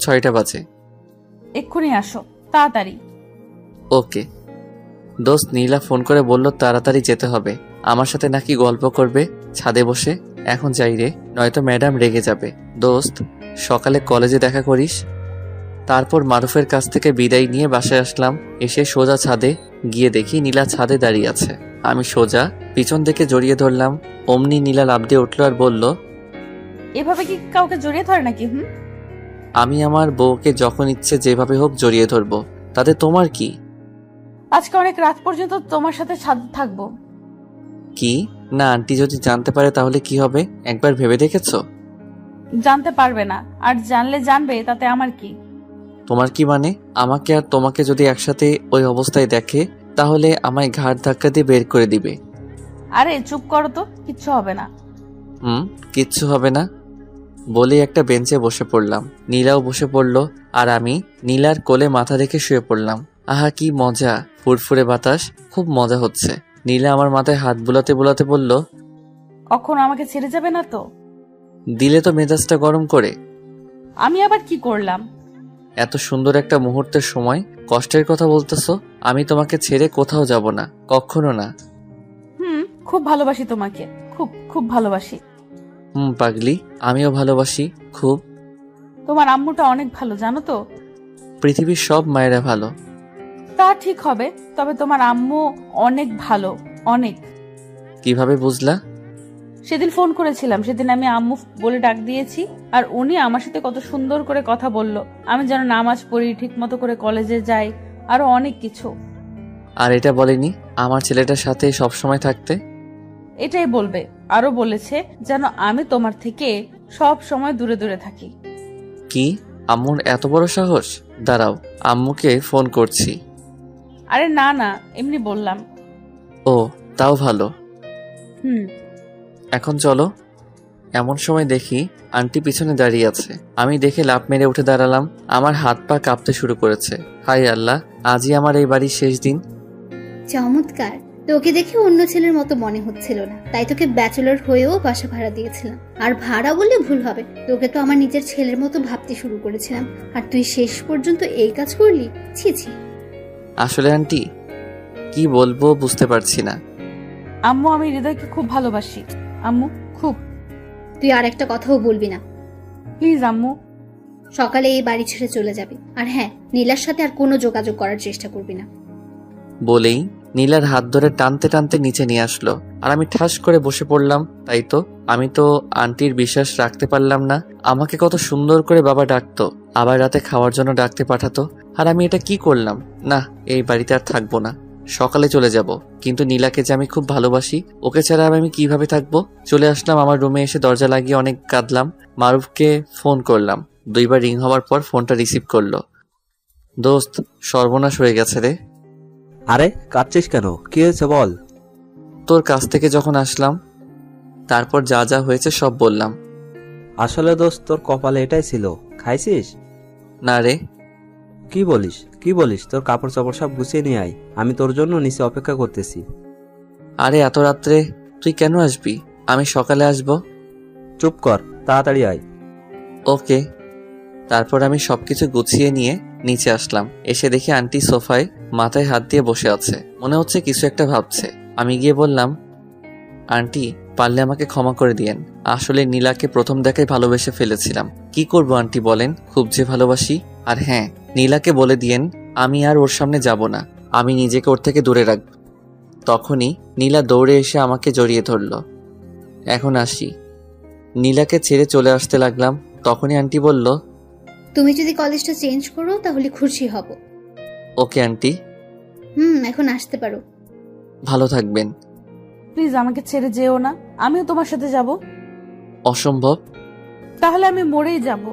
6টা বাজে। এক্ষুনি আসো, তাড়াতাড়ি। ওকে। দোস্ত, নীলা ফোন করে বলল তাড়াতাড়ি যেতে হবে। আমার সাথে নাকি গল্প করবে ছাদে বসে। এখন যাই রে, নয়তো ম্যাডাম রেগে যাবে। দোস্ত, সকালে কলেজে দেখা করিস। তারপর মারুফের কাছ থেকে বিদায় নিয়ে বাসায় আসলাম। এসে সোজা ছাদে গিয়ে দেখি নীলা ছাদে দাঁড়িয়ে আছে। আমি সোজা পিছন থেকে জড়িয়ে ধরলাম। অমনি নীলা লাফ দিয়ে উঠলো আর বলল, এভাবে কি কাউকে জড়িয়ে ধরে নাকি? আমি আমার বউকে যখন ইচ্ছে যেভাবে হোক জড়িয়ে ধরবো, তাতে তোমার কি? আজকে অনেক রাত পর্যন্ত তোমার সাথে ছাদ থাকবো। কি? না, আন্টি যদি জানতে পারে তাহলে কি হবে? একবার ভেবে দেখেছো? জানতে পারবে না, আর জানলে জানবে, তাতে আমার কি? তোমার কি মানে? আমাকে আর তোমাকে যদি একসাথে ওই অবস্থায় দেখে তাহলে আমায় ঘাড় ধাক্কা দিয়ে বের করে দিবে। আরে চুপ করো তো, কিচ্ছু হবে না। কিচ্ছু হবে না বলে একটা বেঞ্চে বসে পড়লাম। নীলাও বসে পড়লো আর আমি নীলার কোলে মাথা রেখে শুয়ে পড়লাম। আহা কি মজা, ফুরফুরে বাতাস, খুব মজা হচ্ছে। নীলা আমার মাথায় হাত বুলাতে বুলাতে বলল, কখনো আমাকে ছেড়ে যাবে না তো? দিলে তো মেজাজটা গরম করে। আমি আবার কি করলাম? এত সুন্দর একটা মুহূর্তের সময় কষ্টের কথা বলতেছো? আমি তোমাকে ছেড়ে কোথাও যাব না, কখনো না। খুব ভালোবাসি তোমাকে, খুব খুব ভালোবাসি। পাগলি, আমিও ভালোবাসি খুব। তোমার আম্মুটা অনেক ভালো, জানো তো? পৃথিবীর সব মায়েরা ভালো। তা ঠিক হবে, তবে তোমার আম্মু অনেক ভালো, অনেক। কিভাবে বুঝলা? সেদিন ফোন করেছিলাম, সেদিন আমি আম্মু বলে ডাক দিয়েছি, আর উনি আমার সাথে কত সুন্দর করে কথা বলল। আমি যেন নামাজ পড়ি, ঠিক মতো করে কলেজে যাই, আরো অনেক কিছু। আর এটা বলেনি আমার ছেলেটার সাথে সব সময় থাকতে? এটাই বলবে, আরো বলেছে যেন আমি তোমার থেকে সব সময় দূরে দূরে থাকি। কি? আম্মুর এত বড় সাহস? দাঁড়াও, আম্মুকে ফোন করছি। আরে না না, এমনি বললাম। ও, তাও ভালো। এখন চলো। এমন সময় দেখি আন্টি পিছনে দাঁড়িয়ে আছে। আমি দেখে লাফ মেরে উঠে দাঁড়ালাম। আমার হাত পা কাঁপতে শুরু করেছে। হায় আল্লাহ, আজই আমার এই বাড়ির শেষ দিন। চমৎকার। তোকে দেখে অন্য ছেলের মতো মনে হচ্ছিল না, তাই তোকে ব্যাচেলর হয়েও বাসা ভাড়া দিয়েছিলাম। আর ভাড়া বললে ভুল হবে, তোকে তো আমার নিজের ছেলের মতো ভাবতে শুরু করেছিলাম, আর তুই শেষ পর্যন্ত এই কাজ করলি। ছি ছি। আসলে আন্টি কি বলবো বুঝতে পারছি না। আম্মু, আমি হৃদয়কে খুব ভালোবাসি আম্মু, খুব। তুই আর একটা কথাও বলবি না প্লিজ আম্মু। সকালে এই বাড়ি ছেড়ে চলে যাবি, আর হ্যাঁ, নীলার সাথে আর কোনো যোগাযোগ করার চেষ্টা করবি না। বলেই নীলার হাত ধরে টানতে টানতে নিচে নিয়ে আসলো, আর আমি ঠাস করে বসে পড়লাম। তাই তো, আমি তো আন্টির বিশ্বাস রাখতে পারলাম না। আমাকে কত সুন্দর করে বাবা ডাকতো, আবার রাতে খাওয়ার জন্য ডাকতে পাঠাতো, আর আমি এটা কি করলাম? না, এই বাড়িতে আর থাকবো না, সকালে চলে যাব। কিন্তু নীলাকে যে আমি খুব ভালোবাসি, ওকে ছাড়া আমি কিভাবে থাকবো? চলে আসলাম আমার রুমে, এসে দরজা লাগিয়ে অনেক কাঁদলাম। মারুফকে ফোন করলাম, 2 বার রিং হওয়ার পর ফোনটা রিসিভ করলো। দোস্ত, সর্বনাশ হয়ে গেছে রে। আরে কাঁদছিস কেন? কি হয়েছে বল। তোর কাছ থেকে যখন আসলাম তারপর যা যা হয়েছে সব বললাম। আসলে দোস্ত, তোর কপালে এটাই ছিল। খাইছিস? না রে। কি বলিস কি বলিস? তোর কাপড় চাপড় সব গুছিয়ে নিয়ে আয়, আমি তোর জন্য নিচে অপেক্ষা করতেছি। আরে এত রাত্রে তুই কেন আসবি? আমি সকালে আসবো। চুপ কর, তাড়াতাড়ি আয়। ওকে। তারপর আমি সবকিছু গুছিয়ে নিয়ে নিচে আসলাম। এসে দেখি আন্টি সোফায় মাথায় হাত দিয়ে বসে আছে, মনে হচ্ছে কিছু একটা ভাবছে। আমি গিয়ে বললাম, আন্টি পারলে আমাকে ক্ষমা করে দিয়েন। আসলে নীলাকে প্রথম দেখায় ভালোবেসে ফেলেছিলাম। কি করব আন্টি বলেন, খুব যে ভালোবাসি। আর হ্যাঁ, নীলাকে বলে দিয়েন আমি আর ওর সামনে যাব না, আমি নিজেকে ওর থেকে দূরে রাখব। তখনই নীলা দৌড়ে এসে আমাকে জড়িয়ে ধরল। এখন আসি। নীলাকে ছেড়ে চলে আসতে লাগলাম, তখনই আন্টি বলল, তুমি যদি কলেজটা চেঞ্জ করো তাহলে খুশি হব। Okay aunty. এখন আসতে পারো। ভালো থাকবেন। প্লিজ আমাকে ছেড়ে যেও না, আমিও তোমার সাথে যাব। অসম্ভব। তাহলে আমি মরেই যাব।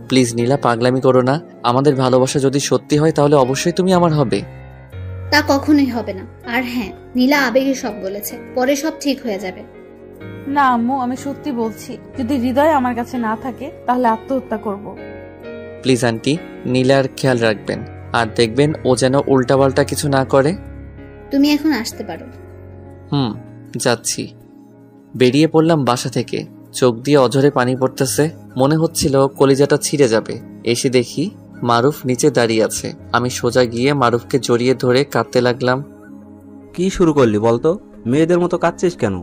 প্লিজ নীলা, পাগলামি করো না। আমাদের ভালোবাসা যদি সত্যি হয় তাহলে অবশ্যই তুমি আমার হবে। তা কখনোই হবে না। আর হ্যাঁ, নীলা আবেগে সব বলেছে, পরে সব ঠিক হয়ে যাবে। না আম্মু, আমি সত্যি বলছি, যদি হৃদয় আমার কাছে না থাকে তাহলে আত্মহত্যা করব। প্লিজ আন্টি, নীলার খেয়াল রাখবেন, আর দেখবেন ও যেন উল্টাপাল্টা কিছু না করে। তুমি এখন আসতে পারো। যাচ্ছি। বেরিয়ে পড়লাম বাসা থেকে। চোখ দিয়ে অঝরে পানি পড়তেছে, মনে হচ্ছিল কলিজাটা ছিঁড়ে যাবে। এসে দেখি মারুফ নিচে দাঁড়িয়ে আছে। আমি সোজা গিয়ে মারুফকে জড়িয়ে ধরে কাঁদতে লাগলাম। কি শুরু করলি বলতো? মেয়েদের মতো কাঁদছিস কেন?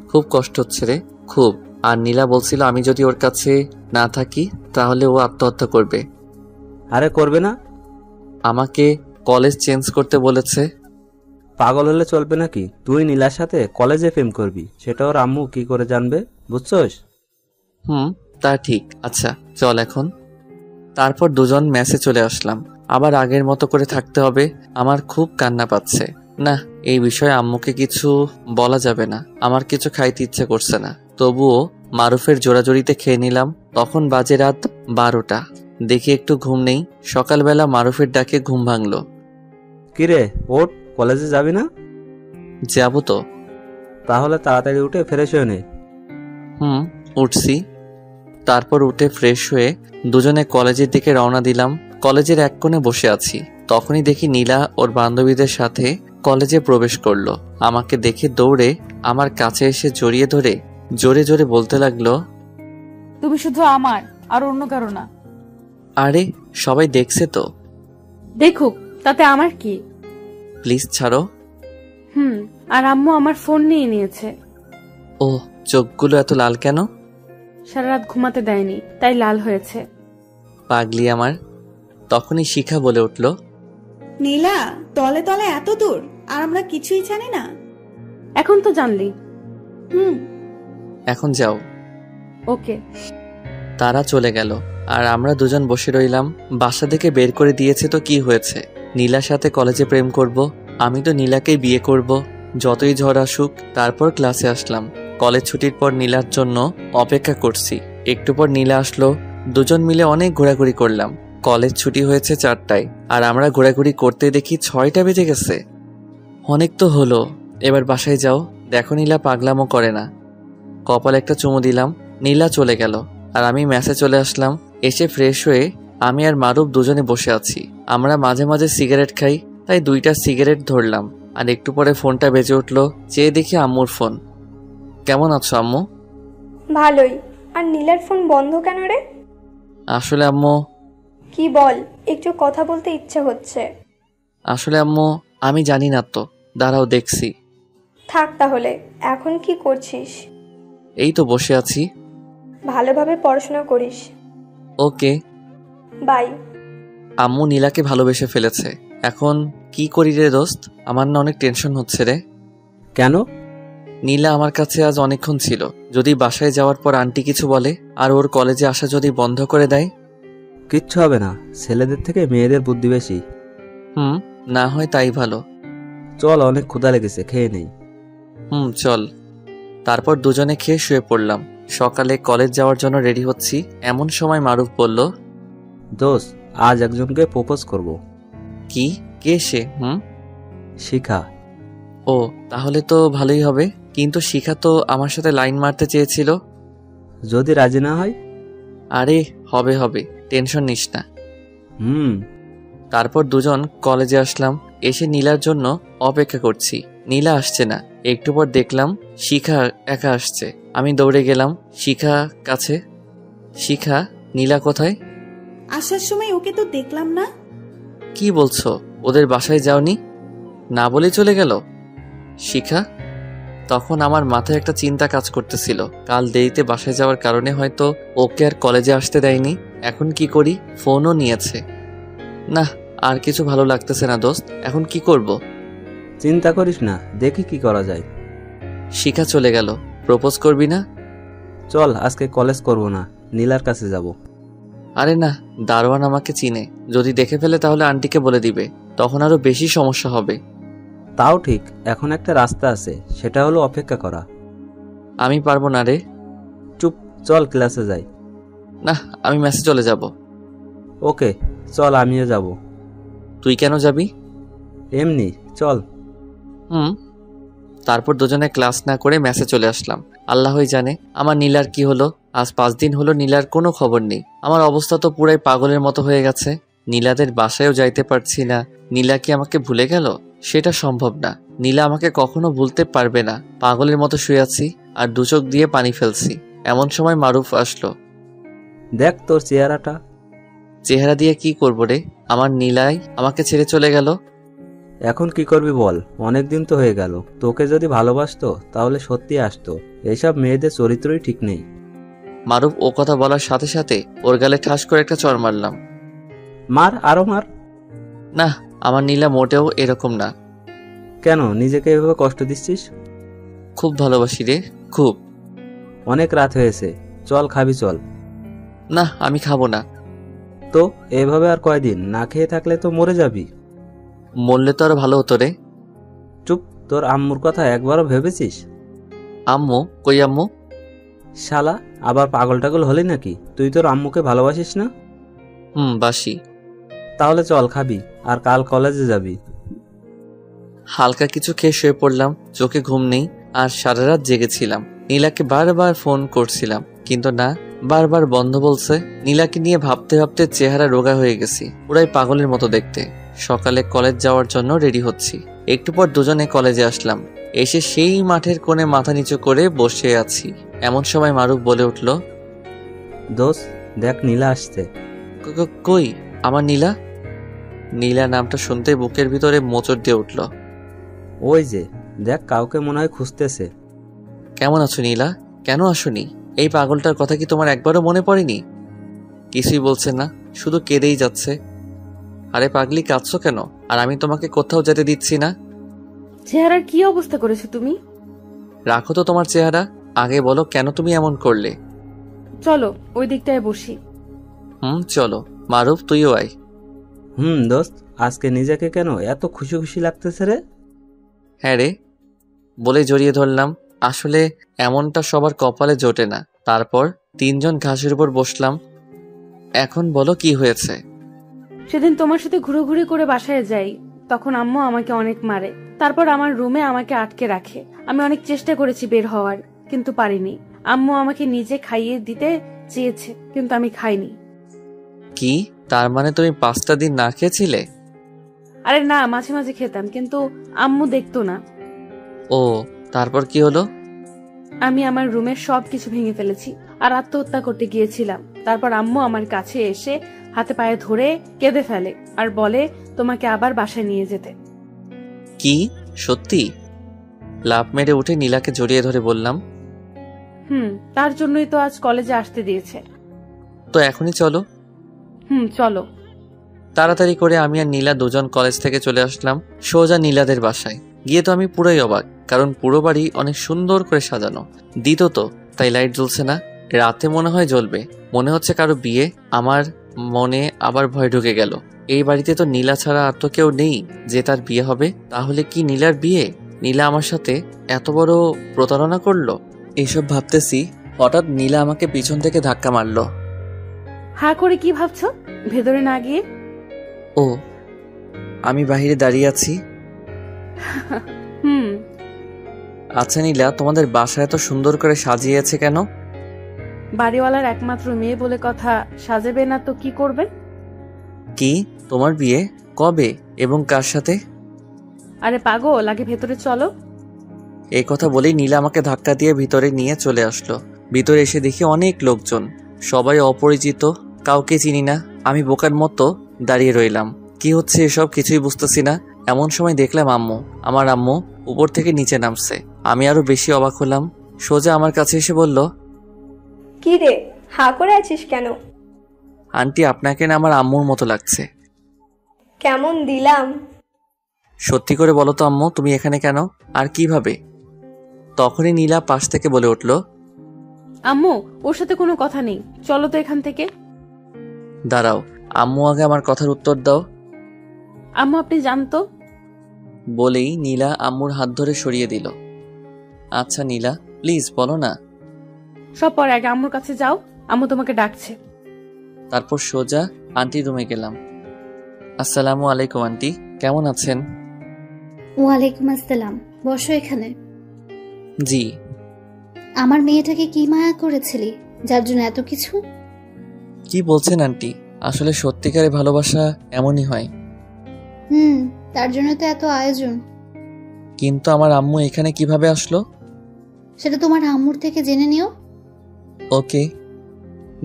খুব কষ্ট হচ্ছে রে, খুব। আর নীলা বলছিল আমি যদি ওর কাছে না থাকি তাহলে ও আত্মহত্যা করবে। আরে করবে না? আমাকে কলেজ চেঞ্জ করতে বলেছে। পাগল হলে চলবে নাকি? তুই নীলার সাথে কলেজে প্রেম করবি, সেটা ওর আম্মু কি করে জানবে? বুঝছস? তা ঠিক। আচ্ছা চল এখন। তারপর দুজন মেসে চলে আসলাম। আবার আগের মতো করে থাকতে হবে। আমার খুব কান্না পাচ্ছে। না, এই বিষয়ে আম্মুকে কিছু বলা যাবে না, আমার কিছু খাইতে ইচ্ছে করছে না। তবুও মারুফের জোরাজোরিতে খেয়ে নিলাম। তখন বাজে রাত 12টা। দেখি একটু ঘুম নেই। সকালবেলা মারুফের ডাকে ঘুম ভাঙলো। কিরে ওঠ, কলেজে যাবি না? যাবো তো। তাহলে তাড়াতাড়ি উঠে ফ্রেশ হয়ে নে। উঠছি। তারপর উঠে ফ্রেশ হয়ে দুজনে কলেজের দিকে রওনা দিলাম। কলেজের এক কোণে বসে আছি, তখনই দেখি নীলা ওর বান্ধবীদের সাথে কলেজে প্রবেশ করলো। আমাকে দেখে দৌড়ে আমার কাছে এসে জড়িয়ে ধরে জোরে জোরে বলতে লাগলো, তুমি শুধু আমার, আর অন্য কারো না। আরে সবাই দেখছে তো। দেখুক, তাতে আমার কি। প্লিজ ছাড়ো। আর আম্মু আমার ফোন নিয়ে নিয়েছে। ও, চোখগুলো এত লাল কেন? সারা রাত ঘুমাতে দেয়নি, তাই লাল হয়েছে। পাগলি আমার। তখনই শিখা বলে উঠল, নীলা, তলে তলে এত দূর আর আমরা কিছুই জানি না। এখন তো জানলি। এখন যাও। ওকে। তারা চলে গেল আর আমরা দুজন বসে রইলাম। বাসা থেকে বের করে দিয়েছে তো কি হয়েছে, নীলার সাথে কলেজে প্রেম করব। আমি তো নীলাকেই বিয়ে করব, যতই ঝড় আসুক। তারপর ক্লাসে আসলাম। কলেজ ছুটির পর নীলার জন্য অপেক্ষা করছি। একটু পর নীলা আসলো। দুজন মিলে অনেক ঘোরাঘুরি করলাম। কলেজ ছুটি হয়েছে 4টায় আর আমরা ঘোরাঘুরি করতে দেখি 6টা বেজে গেছে। অনেক তো হলো, এবার বাসায় যাও। দেখো নীলা পাগলামো করে না। কপালে একটা চুমু দিলাম। নীলা চলে গেল আর আমি ম্যাসে চলে আসলাম। এসে ফ্রেশ হয়ে আমি আর মারুফ দুজনে বসে আছি। আমরা মাঝে মাঝে সিগারেট খাই, তাই 2টা সিগারেট ধরলাম। আর একটু পরে ফোনটা বেজে উঠলো। চেয়ে দেখি আম্মুর ফোন। কেমন আছো আম্মু? ভালোই। আর নীলার ফোন বন্ধ কেন রে? আসলে আম্মু। কি বল, একটু কথা বলতে ইচ্ছে হচ্ছে। আসলে আম্মু, আমি জানি না তো, দাঁড়াও দেখছি। থাক তাহলে, এখন কি করছিস? এই তো বসে আছি। ভালোভাবে পড়াশোনা করিস। Okay bye. আম্মু নীলাকে ভালোবেসে ফেলেছে। এখন কি করি রে দোস্ত? আমার না অনেক টেনশন হচ্ছে রে। কেন? নীলা আমার কাছে আজ অনেকক্ষণ ছিল। যদি বাসায় যাওয়ার পর আন্টি কিছু বলে আর ওর কলেজে আসা যদি বন্ধ করে দেয়? কিচ্ছু হবে না, ছেলেদের থেকে মেয়েদের বুদ্ধি বেশি। না হয় তাই ভালো। চল, অনেক ক্ষুধা লেগেছে, খেয়ে নেই। চল। তারপর দুজনে খেয়ে শুয়ে পড়লাম। সকালে কলেজ যাওয়ার জন্য রেডি হচ্ছি, এমন সময় মারুফ বলল, দোস্ত, আজ একজনকে প্রপোজ করব। কি? কে সে? শিখা। ও, তাহলে তো ভালোই হবে। কিন্তু শিখা তো আমার সাথে লাইন মারতে চেয়েছিল। যদি রাজি না হয়? আরে হবে হবে, টেনশন নিস না। তারপর দুজন কলেজে আসলাম। এসে নীলার জন্য অপেক্ষা করছি। নীলা আসছে না। একটু পর দেখলাম শিখা একা আসছে। আমি দৌড়ে গেলাম শিখা কাছে। শিখা, নীলা কোথায়? আসার সময় ওকে তো দেখলাম না। কি বলছো? ওদের বাসায় যাওনি? না বলে চলে গেল শিখা? তখন আমার মাথায় একটা চিন্তা কাজ করতেছিল। কাল দেরিতে বাসায় যাওয়ার কারণে হয়তো ওকে আর কলেজে আসতে দেয়নি। এখন কি করি? ফোনও নিয়েছে। না, আর কিছু ভালো লাগতেছে না দোস্ত। এখন কি করব? চিন্তা করিস না, দেখি কি করা যায়। শিখা চলে গেল। প্রপোজ করবি না? চল, আজকে কলেজ করব না, নীলার কাছে যাব। আরে না, দারোয়ান আমাকে চিনে। যদি দেখে ফেলে তাহলে আন্টিকে বলে দিবে, তখন আরো বেশি সমস্যা হবে। তাও ঠিক, এখন একটা রাস্তা আছে, সেটা হলো অপেক্ষা করা। আমি পারবো না রে। চুপ, চল ক্লাসে যাই। না, আমি মেসে চলে যাব। ওকে চল, আমিও যাব। তুই কেন যাবি? এমনি, চল। তারপর দুজনে ক্লাস না করে মেসে চলে আসলাম। আল্লাহই জানে আমার নীলার কি হলো। আজ 5 দিন হলো নীলার কোনো খবর নেই। আমার অবস্থা তো পুরাই পাগলের মতো হয়ে গেছে। নীলাদের বাসায়ও যাইতে পারছি না। নীলা কি আমাকে ভুলে গেল? সেটা সম্ভব না। নীলা আমাকে কখনো ভুলতে পারবে না। পাগলের মতো শুয়ে আছি আর 2 চোখ দিয়ে পানি ফেলছি। এমন সময় মারুফ আসলো। দেখ তোর চেহারাটা। চেহারা দিয়ে কি করব রে? আমার নীলাই আমাকে ছেড়ে চলে গেল। এখন কি করবি বল? অনেক দিন তো হয়ে গেল। তোকে যদি ভালোবাসতো তাহলে সত্যি আসতো। এইসব মেয়েদের চরিত্রই ঠিক নেই। মারুফ ও কথা বলার সাথে সাথে ওর গালে ঠাস করে একটা চড় মারলাম। মার, আরো মার। না, আমার নীলা মোটেও এরকম না। কেন নিজেকে এভাবে কষ্ট দিচ্ছিস? খুব ভালোবাসি রে, খুব। অনেক রাত হয়েছে, চল খাবি চল। না, আমি খাবো না। তো এভাবে আর কয়দিন? না খেয়ে থাকলে তো মরে যাবি। মরলে তো আরো ভালো হতো রে। চুপ, তোর আম্মুর কথা একবারও ভেবেছিস? আম্মু? কই আম্মু? শালা, আবার পাগল টাগল হলি নাকি? তুই তোর আম্মুকে ভালোবাসিস না? বাসি। তাহলে চল, খাবি, আর কাল কলেজে যাবি। হালকা কিছু খেয়ে শুয়ে পড়লাম, চোখে ঘুম নেই, আর সারা রাত জেগেছিলাম। নীলাকে বারবার ফোন করছিলাম, কিন্তু না, বারবার বন্ধ বলছে। নীলাকে নিয়ে ভাবতে ভাবতে চেহারা রোগা হয়ে গেছি, পুরাই পাগলের মতো দেখতে। সকালে কলেজ যাওয়ার জন্য রেডি হচ্ছি। একটু পর দুজনে কলেজে আসলাম। এসে সেই মাঠের কোণে মাথা নিচু করে বসে আছি। এমন সময় মারুফ বলে উঠল, দোস্ত দেখ, নীলা আসছে। কই আমার নীলা? নীলা নামটা শুনতে বুকের ভিতরে মোচড় দিয়ে উঠল। ওই যে দেখ, কাউকে মনে হয় খুঁজতেছে। কেমন আছো নীলা? কেন আসোনি? এই পাগলটার কথা কি তোমার একবারও মনে পড়েনি? কিছুই বলছে না, শুধু কেঁদেই যাচ্ছে। আরে পাগলি, কাঁদছো কেন? আর আমি তোমাকে কোথাও যেতে দিচ্ছি না। চেহারার কি অবস্থা করেছো তুমি? রাখো তো তোমার চেহারা, আগে বলো কেন তুমি এমন করলে। চলো ওই দিকটায় বসি। চলো। মারুফ, তুইও আয়। দোস্ত, আজকে নিজেকে কেন এত খুশি খুশি লাগতেছে রে? হ্যাঁ রে, বলে জড়িয়ে ধরলাম। আসলে এমনটা সবার কপালে জোটে না। তারপর তিনজন ঘাসের উপর বসলাম। এখন বলো কি হয়েছে? সেদিন তোমার সাথে ঘুরোঘুরি করে বাসায় যাই, তখন আম্মু আমাকে অনেক মারে। তারপর আমার রুমে আমাকে আটকে রাখে। আমি অনেক চেষ্টা করেছি বের হওয়ার, কিন্তু পারিনি। আম্মু আমাকে নিজে খাইয়ে দিতে চেয়েছে, কিন্তু আমি খাইনি। কি, তার মানে তুমি 5টা দিন না খেয়েছিলে? আরে না, মাঝে মাঝে খেতাম, কিন্তু আম্মু দেখতো না। ও, তারপর কি হলো? আমি আমার রুমের সবকিছু ভেঙে ফেলেছি আর আত্মহত্যা করতে গিয়েছিলাম। তারপর আম্মু আমার কাছে এসে হাতে পায়ে ধরে কেঁদে ফেলে আর বলে তোমাকে আবার বাসায় নিয়ে যেতে। কি, সত্যি? লাফ মেরে উঠে নীলাকে জড়িয়ে ধরে বললাম, তার জন্যই তো আজ কলেজে আসতে দিয়েছে। তো এখনই চলো। চলো। তাড়াতাড়ি করে আমি আর নীলা দুজন কলেজ থেকে চলে আসলাম সোজা নীলাদের বাসায়। গিয়ে তো আমি পুরোই অবাক, কারণ পুরো বাড়ি অনেক সুন্দর করে সাজানো। দিত তো, তাই লাইট জ্বলছে না। রাতে মনে হয় জ্বলবে, মনে হচ্ছে কারো বিয়ে। আমার মনে আবার ভয় ঢুকে গেল। এই বাড়িতে তো নীলা ছাড়া আর তো কেউ নেই যে তার বিয়ে হবে। তাহলে কি নীলার বিয়ে? নীলা আমার সাথে এত বড় প্রতারণা করলো? এইসব ভাবতেছি, হঠাৎ নীলা আমাকে পিছন থেকে ধাক্কা মারলো। হা করে কি ভাবছো ভেতরে না গিয়ে? ও, আমি বাহিরে দাঁড়িয়ে আছি। আচ্ছা নীলা, তোমাদের বাসা এত সুন্দর করে সাজিয়েছে কেন? বাড়িওয়ালার একমাত্র মেয়ে বলে কথা, সাজাবে না তো কি করবে? কি, তোমার বিয়ে কবে এবং কার সাথে? আরে পাগল, আগে ভেতরে চলো। এই কথা বলেই নীলা আমাকে ধাক্কা দিয়ে ভিতরে নিয়ে চলে আসলো। ভিতরে এসে দেখি অনেক লোকজন, সবাই অপরিচিত, কাউকে চিনি না। আমি বোকার মতো দাঁড়িয়ে রইলাম। কি হচ্ছে এসব কিছুই বুঝতেছি না। এমন সময় দেখলাম আমার আম্মু উপর থেকে নিচে নামছে। আমি আরো বেশি অবাক হলাম। সোজা আমার কাছে এসে বলল, কি রে, হা করে আছিস কেন? আন্টি, আপনাকে না আমার আম্মুর মতো লাগছে। কেমন দিলাম? সত্যি করে বলো তো আম্মু, তুমি এখানে কেন আর কিভাবে? তখনই নীলা পাশ থেকে বলে উঠল, আম্মু, ওর সাথে কোনো কথা নেই, চলো তো এখান থেকে। দাঁড়াও, আম্মু আগে আমার কথার উত্তর দাও। আম্মু আপনি জানতো? বলেই নীলা আম্মুর হাত ধরে সরিয়ে দিল। আচ্ছা নীলা, প্লিজ বলো না। সব পরে, আগে আম্মুর কাছে যাও, আম্মু তোমাকে ডাকছে। তারপর সোজা আন্টির রুমে গেলাম। আসসালামু আলাইকুম আন্টি, কেমন আছেন? ওয়ালাইকুম আসসালাম, বসো এখানে। জি। আমার মেয়েটাকে কি মায়া করেছিলি যার জন্য এত কিছু? কি বলছেন আন্টি? আসলে সত্যিকারে ভালোবাসা এমনই হয়। তার জন্য তো এত আয়োজন। কিন্তু আমার আম্মু এখানে কিভাবে আসলো? সেটা তোমার আম্মুর থেকে জেনে নিও। ওকে।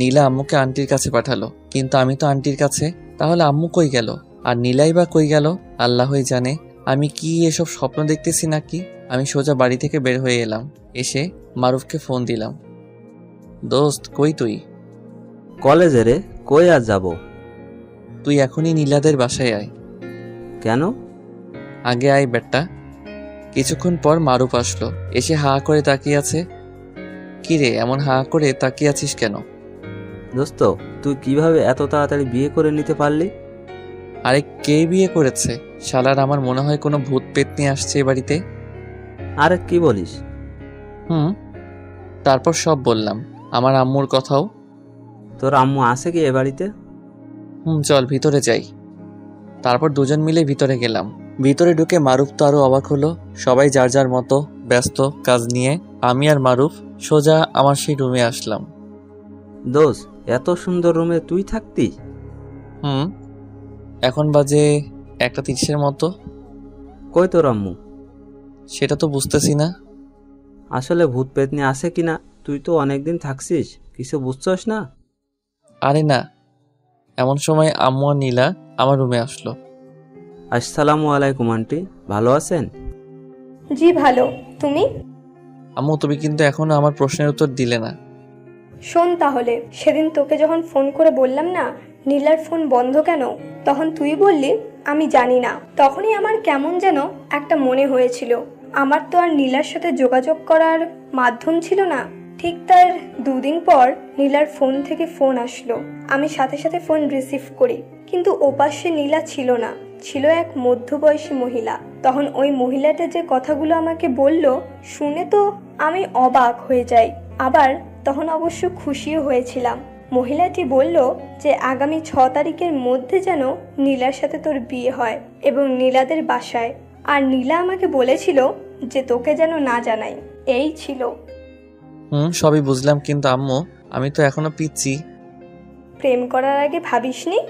নীলা আম্মুকে আন্টির কাছে পাঠালো, কিন্তু আমি তো আন্টির কাছে। তাহলে আম্মু কই গেল? আর নীলাই বা কই গেল? আল্লাহই জানে। আমি কি এসব স্বপ্ন দেখতেছি নাকি? আমি সোজা বাড়ি থেকে বের হয়ে এলাম। এসে মারুফকে ফোন দিলাম। দোস্ত, কই তুই? কলেজে রে। কই আর যাব? তুই এখনই নীলাদের বাসায় আয়। কেন? আগে আয় বেটা। কিছুক্ষণ পর মারুফ আসলো। এসে হা করে তাকিয়ে আছে। কিরে, এমন হা করে তাকিয়ে আছিস কেন? দোস্ত, তুই কিভাবে এত তাড়াতাড়ি বিয়ে করে নিতে পারলি? আরে কে বিয়ে করেছে? শালার আমার মনে হয় কোনো ভূত পেত নিয়ে আসছে এ বাড়িতে। আরে কি বলিস? তারপর সব বললাম, আমার আম্মুর কথাও। তোর আম্মু আছে কি এ বাড়িতে? চল ভিতরে যাই। তারপর দুজন মিলে ভিতরে গেলাম। ভিতরে ঢুকে মারুফ তো আরো অবাক হলো। সবাই যার যার মতো ব্যস্ত কাজ নিয়ে। আমি আর মারুফ সোজা আমার সেই রুমে আসলাম। দোষ, এত সুন্দর রুমে তুই থাকতি? এখন বাজে 1:30 মতো। কই তোর আম্মু? সেটা তো বুঝতেছি না। আসলে ভূত পেতনি আছে কিনা, তুই তো অনেকদিন থাকছিস, কিছু বুঝছস না? আরে না, এমন সময় আম্মু আর নীলা আমার রুমে আসলো। আসসালামু আলাইকুম আন্টি, ভালো আছেন? জি ভালো, তুমি? আম্মু তুমি কিন্তু এখনো আমার প্রশ্নের উত্তর দিলে না। শোন তাহলে, সেদিন তোকে যখন ফোন করে বললাম না নীলার ফোন বন্ধ কেন, তখন তুই বললি আমি জানি না। তখনই আমার কেমন যেন একটা মনে হয়েছিল, আমার তো আর নীলার সাথে যোগাযোগ করার মাধ্যম ছিল না। ঠিক তার 2 দিন পর নীলার ফোন থেকে ফোন আসলো। আমি সাথে সাথে ফোন রিসিভ করি, কিন্তু ওপাশে নীলা ছিল না, ছিল এক মধ্যবয়সী মহিলা। তখন ওই মহিলাটা যে কথাগুলো আমাকে বলল, শুনে তো আমি অবাক হয়ে যাই, আবার তখন অবশ্য খুশিও হয়েছিলাম। মহিলাটি বলল যে আগামী 6 তারিখের মধ্যে যেন নীলার সাথে তোর বিয়ে হয় এবং নীলাদের বাসায়। আর নীলা আমাকে বলেছিল যে তোকে যেন না জানাই। এই ছিল। সবই বুঝলাম, কিন্তু আম্মু আমি তো এখনো পিচ্ছি। প্রেম করার আগে ভাবিসনি?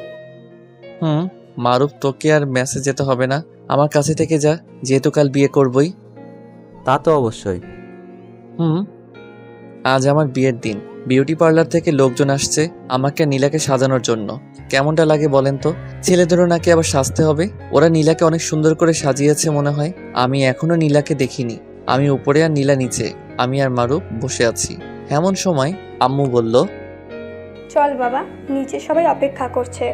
মারুফ তোকে আর মেসেজ যেতে হবে না, আমার কাছে থেকে যা, যেহেতু কাল বিয়ে করবই। তা তো অবশ্যই। আজ আমার বিয়ের দিন। বিউটি পার্লার থেকে লোকজন আসছে আমাকে নীলাকে সাজানোর জন্য। কেমনটা লাগে বলেন তো? ছেলেদেরও নাকি আবার সাজতে হবে। ওরা নীলাকে অনেক সুন্দর করে সাজিয়েছে মনে হয়। আমি এখনো নীলাকে দেখিনি। আমি উপরে আর নীলা নিচে, আমি আর মারুফ বসে আছি। এমন সময় আম্মু বলল, চল বাবা, নিচে সবাই অপেক্ষা করছে।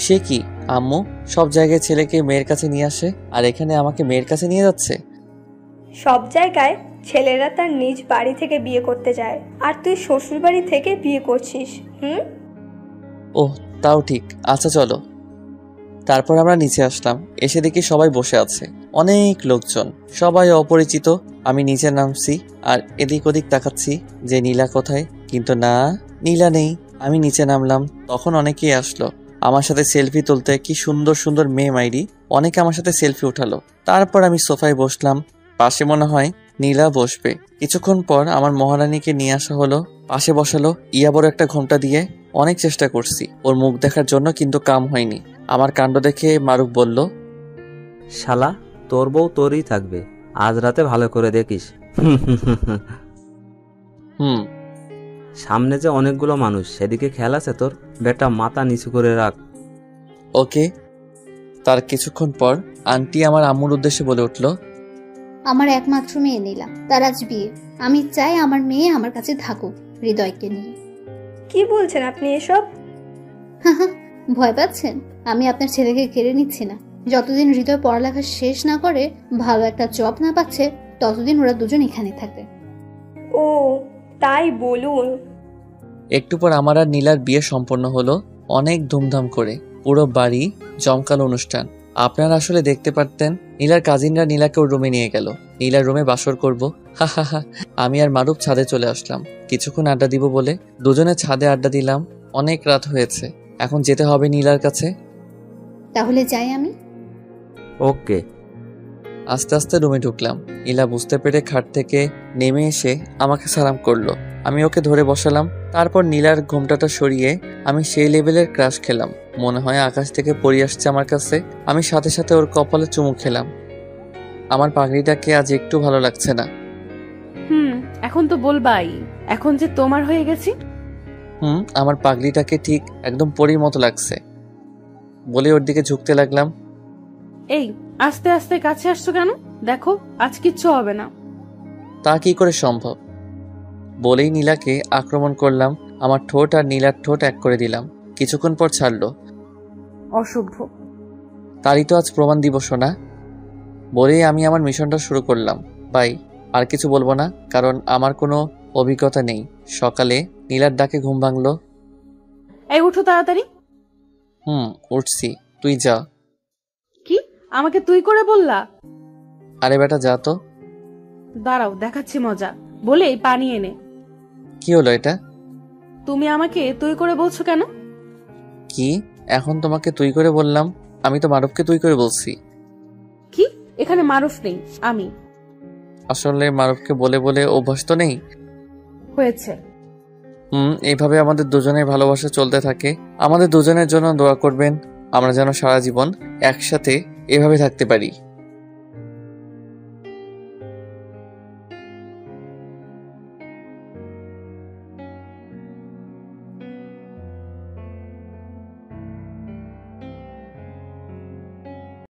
সে কি আম্মু, সব জায়গায় ছেলেকে মেয়ের কাছে নিয়ে আসে, আর এখানে আমাকে মেয়ের কাছে নিয়ে যাচ্ছে? সব জায়গায় ছেলেরা তার নিজ বাড়ি থেকে বিয়ে করতে যায়, আর তুই শ্বশুর বাড়ি থেকে বিয়ে করছিস। ওহ, তাও ঠিক, আচ্ছা চলো। তারপর আমরা নিচে আসলাম। এসে দেখি সবাই বসে আছে, অনেক লোকজন, সবাই অপরিচিত। আমি নিচে নামছি আর এদিক ওদিক তাকাচ্ছি যে নীলা কোথায়, কিন্তু না, নীলা নেই। আমি নিচে নামলাম, তখন অনেকেই আসলো আমার সাথে সেলফি তুলতে। কি সুন্দর সুন্দর মেয়ে মাইরি, অনেকে আমার সাথে সেলফি উঠালো। তারপর আমি সোফায় বসলাম, পাশে মনে হয় নীলা বসবে। কিছুক্ষণ পর আমার মহারানীকে নিয়ে আসা হলো, পাশে বসালো। ইয়া বড় একটা ঘোমটা দিয়ে অনেক চেষ্টা করছি ওর মুখ দেখার জন্য, কিন্তু কাম হয়নি। আমার কাণ্ড দেখে মারুফ বলল, শালা, তোর বউ তোরই থাকবে, আজ রাতে ভালো করে দেখিস। সামনে যে অনেকগুলো মানুষ, সেদিকে খেয়াল আছে তোর? বেটা, মাথা নিচু করে রাখ। ওকে। তার কিছুক্ষণ পর আন্টি আমার আম্মুর উদ্দেশ্যে বলে উঠল, আমার একমাত্র মেয়ে নীলা, তার আজ বিয়ে। আমি চাই আমার মেয়ে আমার কাছে থাকুক হৃদয়কে নিয়ে। কি বলছেন আপনি এসব? ভয় পাচ্ছেন? আমি আপনার ছেলেকে কেড়ে নিচ্ছি না। যতদিন হৃদয় পড়ালেখা শেষ না করে, ভালো একটা জব না পাচ্ছে, ততদিন ওরা দুজন এখানে থাকবে। ও তাই বলুন। একটু পর আমার আর নীলার বিয়ে সম্পন্ন হলো, অনেক ধুমধাম করে। পুরো বাড়ি জমকালো অনুষ্ঠান। আপনারা আসলে দেখতে পারতেন। নীলার কাজিনরা নীলাকে ওর রুমে নিয়ে গেল, নীলার রুমে বাসর করব। হা। আমি আর মারুফ ছাদে চলে আসলাম কিছুক্ষণ আড্ডা দিব বলে। দুজনে ছাদে আড্ডা দিলাম। অনেক রাত হয়েছে, এখন যেতে হবে নীলার কাছে। তাহলে যাই আমি। ওকে। আস্তে আস্তে রুমে ঢুকলাম। নীলা বুঝতে পেরে খাট থেকে নেমে এসে আমাকে সালাম করলো। আমি ওকে ধরে বসালাম। তারপর নীলার ঘোমটাটা সরিয়ে আমি সেই লেভেলের ক্রাশ খেলাম, মনে হয় আকাশ থেকে পড়ে আসছে আমার কাছে। আমি সাথে সাথে ওর কপালে চুমু খেলাম। আমার পাগড়িটাকে আজ একটু ভালো লাগছে না। এখন তো বলবাই, এখন যে তোমার হয়ে গেছি। আমার পাগড়িটাকে ঠিক একদম পরীর মতো লাগছে বলে ওর দিকে ঝুঁকতে লাগলাম। এই, আস্তে আস্তে কাছে আসছো কেন? দেখো আজ কিচ্ছু হবে না। তা কি করে সম্ভব? বলেই নীলাকে আক্রমণ করলাম। আমার ঠোঁট আর নীলার ঠোঁট এক করে দিলাম। কিছুক্ষণ পর ছাড়লো। অসভ্য। তারই তো আজ প্রমাণ দিব শোনা। বলেই আমি আমার মিশনটা শুরু করলাম। বাই। আর কিছু বলবো না, কারণ আমার কোনো অভিজ্ঞতা নেই। সকালে নীলার ডাকে ঘুম ভাঙলো। এই উঠো তাড়াতাড়ি। উঠছি, তুই যা। কি আমাকে তুই করে বললা? আরে বেটা যা তো। দাঁড়াও, দেখাচ্ছি মজা। বলেই পানি এনে। কি হলো এটা? তুমি আমাকে তুই করে বলছো কেন? কি এখন তোমাকে তুই করে বললাম? আমি তো মারুফকে তুই করে বলছি। কি? এখানে মারুফ নেই, আমি। আসলে মারুফকে বলে বলে অভ্যাস তো নেই। হয়েছে। এইভাবে আমাদের দুজনের ভালোবাসা চলতে থাকে। আমাদের দুজনের জন্য দোয়া করবেন, আমরা যেন সারা জীবন একসাথে এভাবে থাকতে পারি।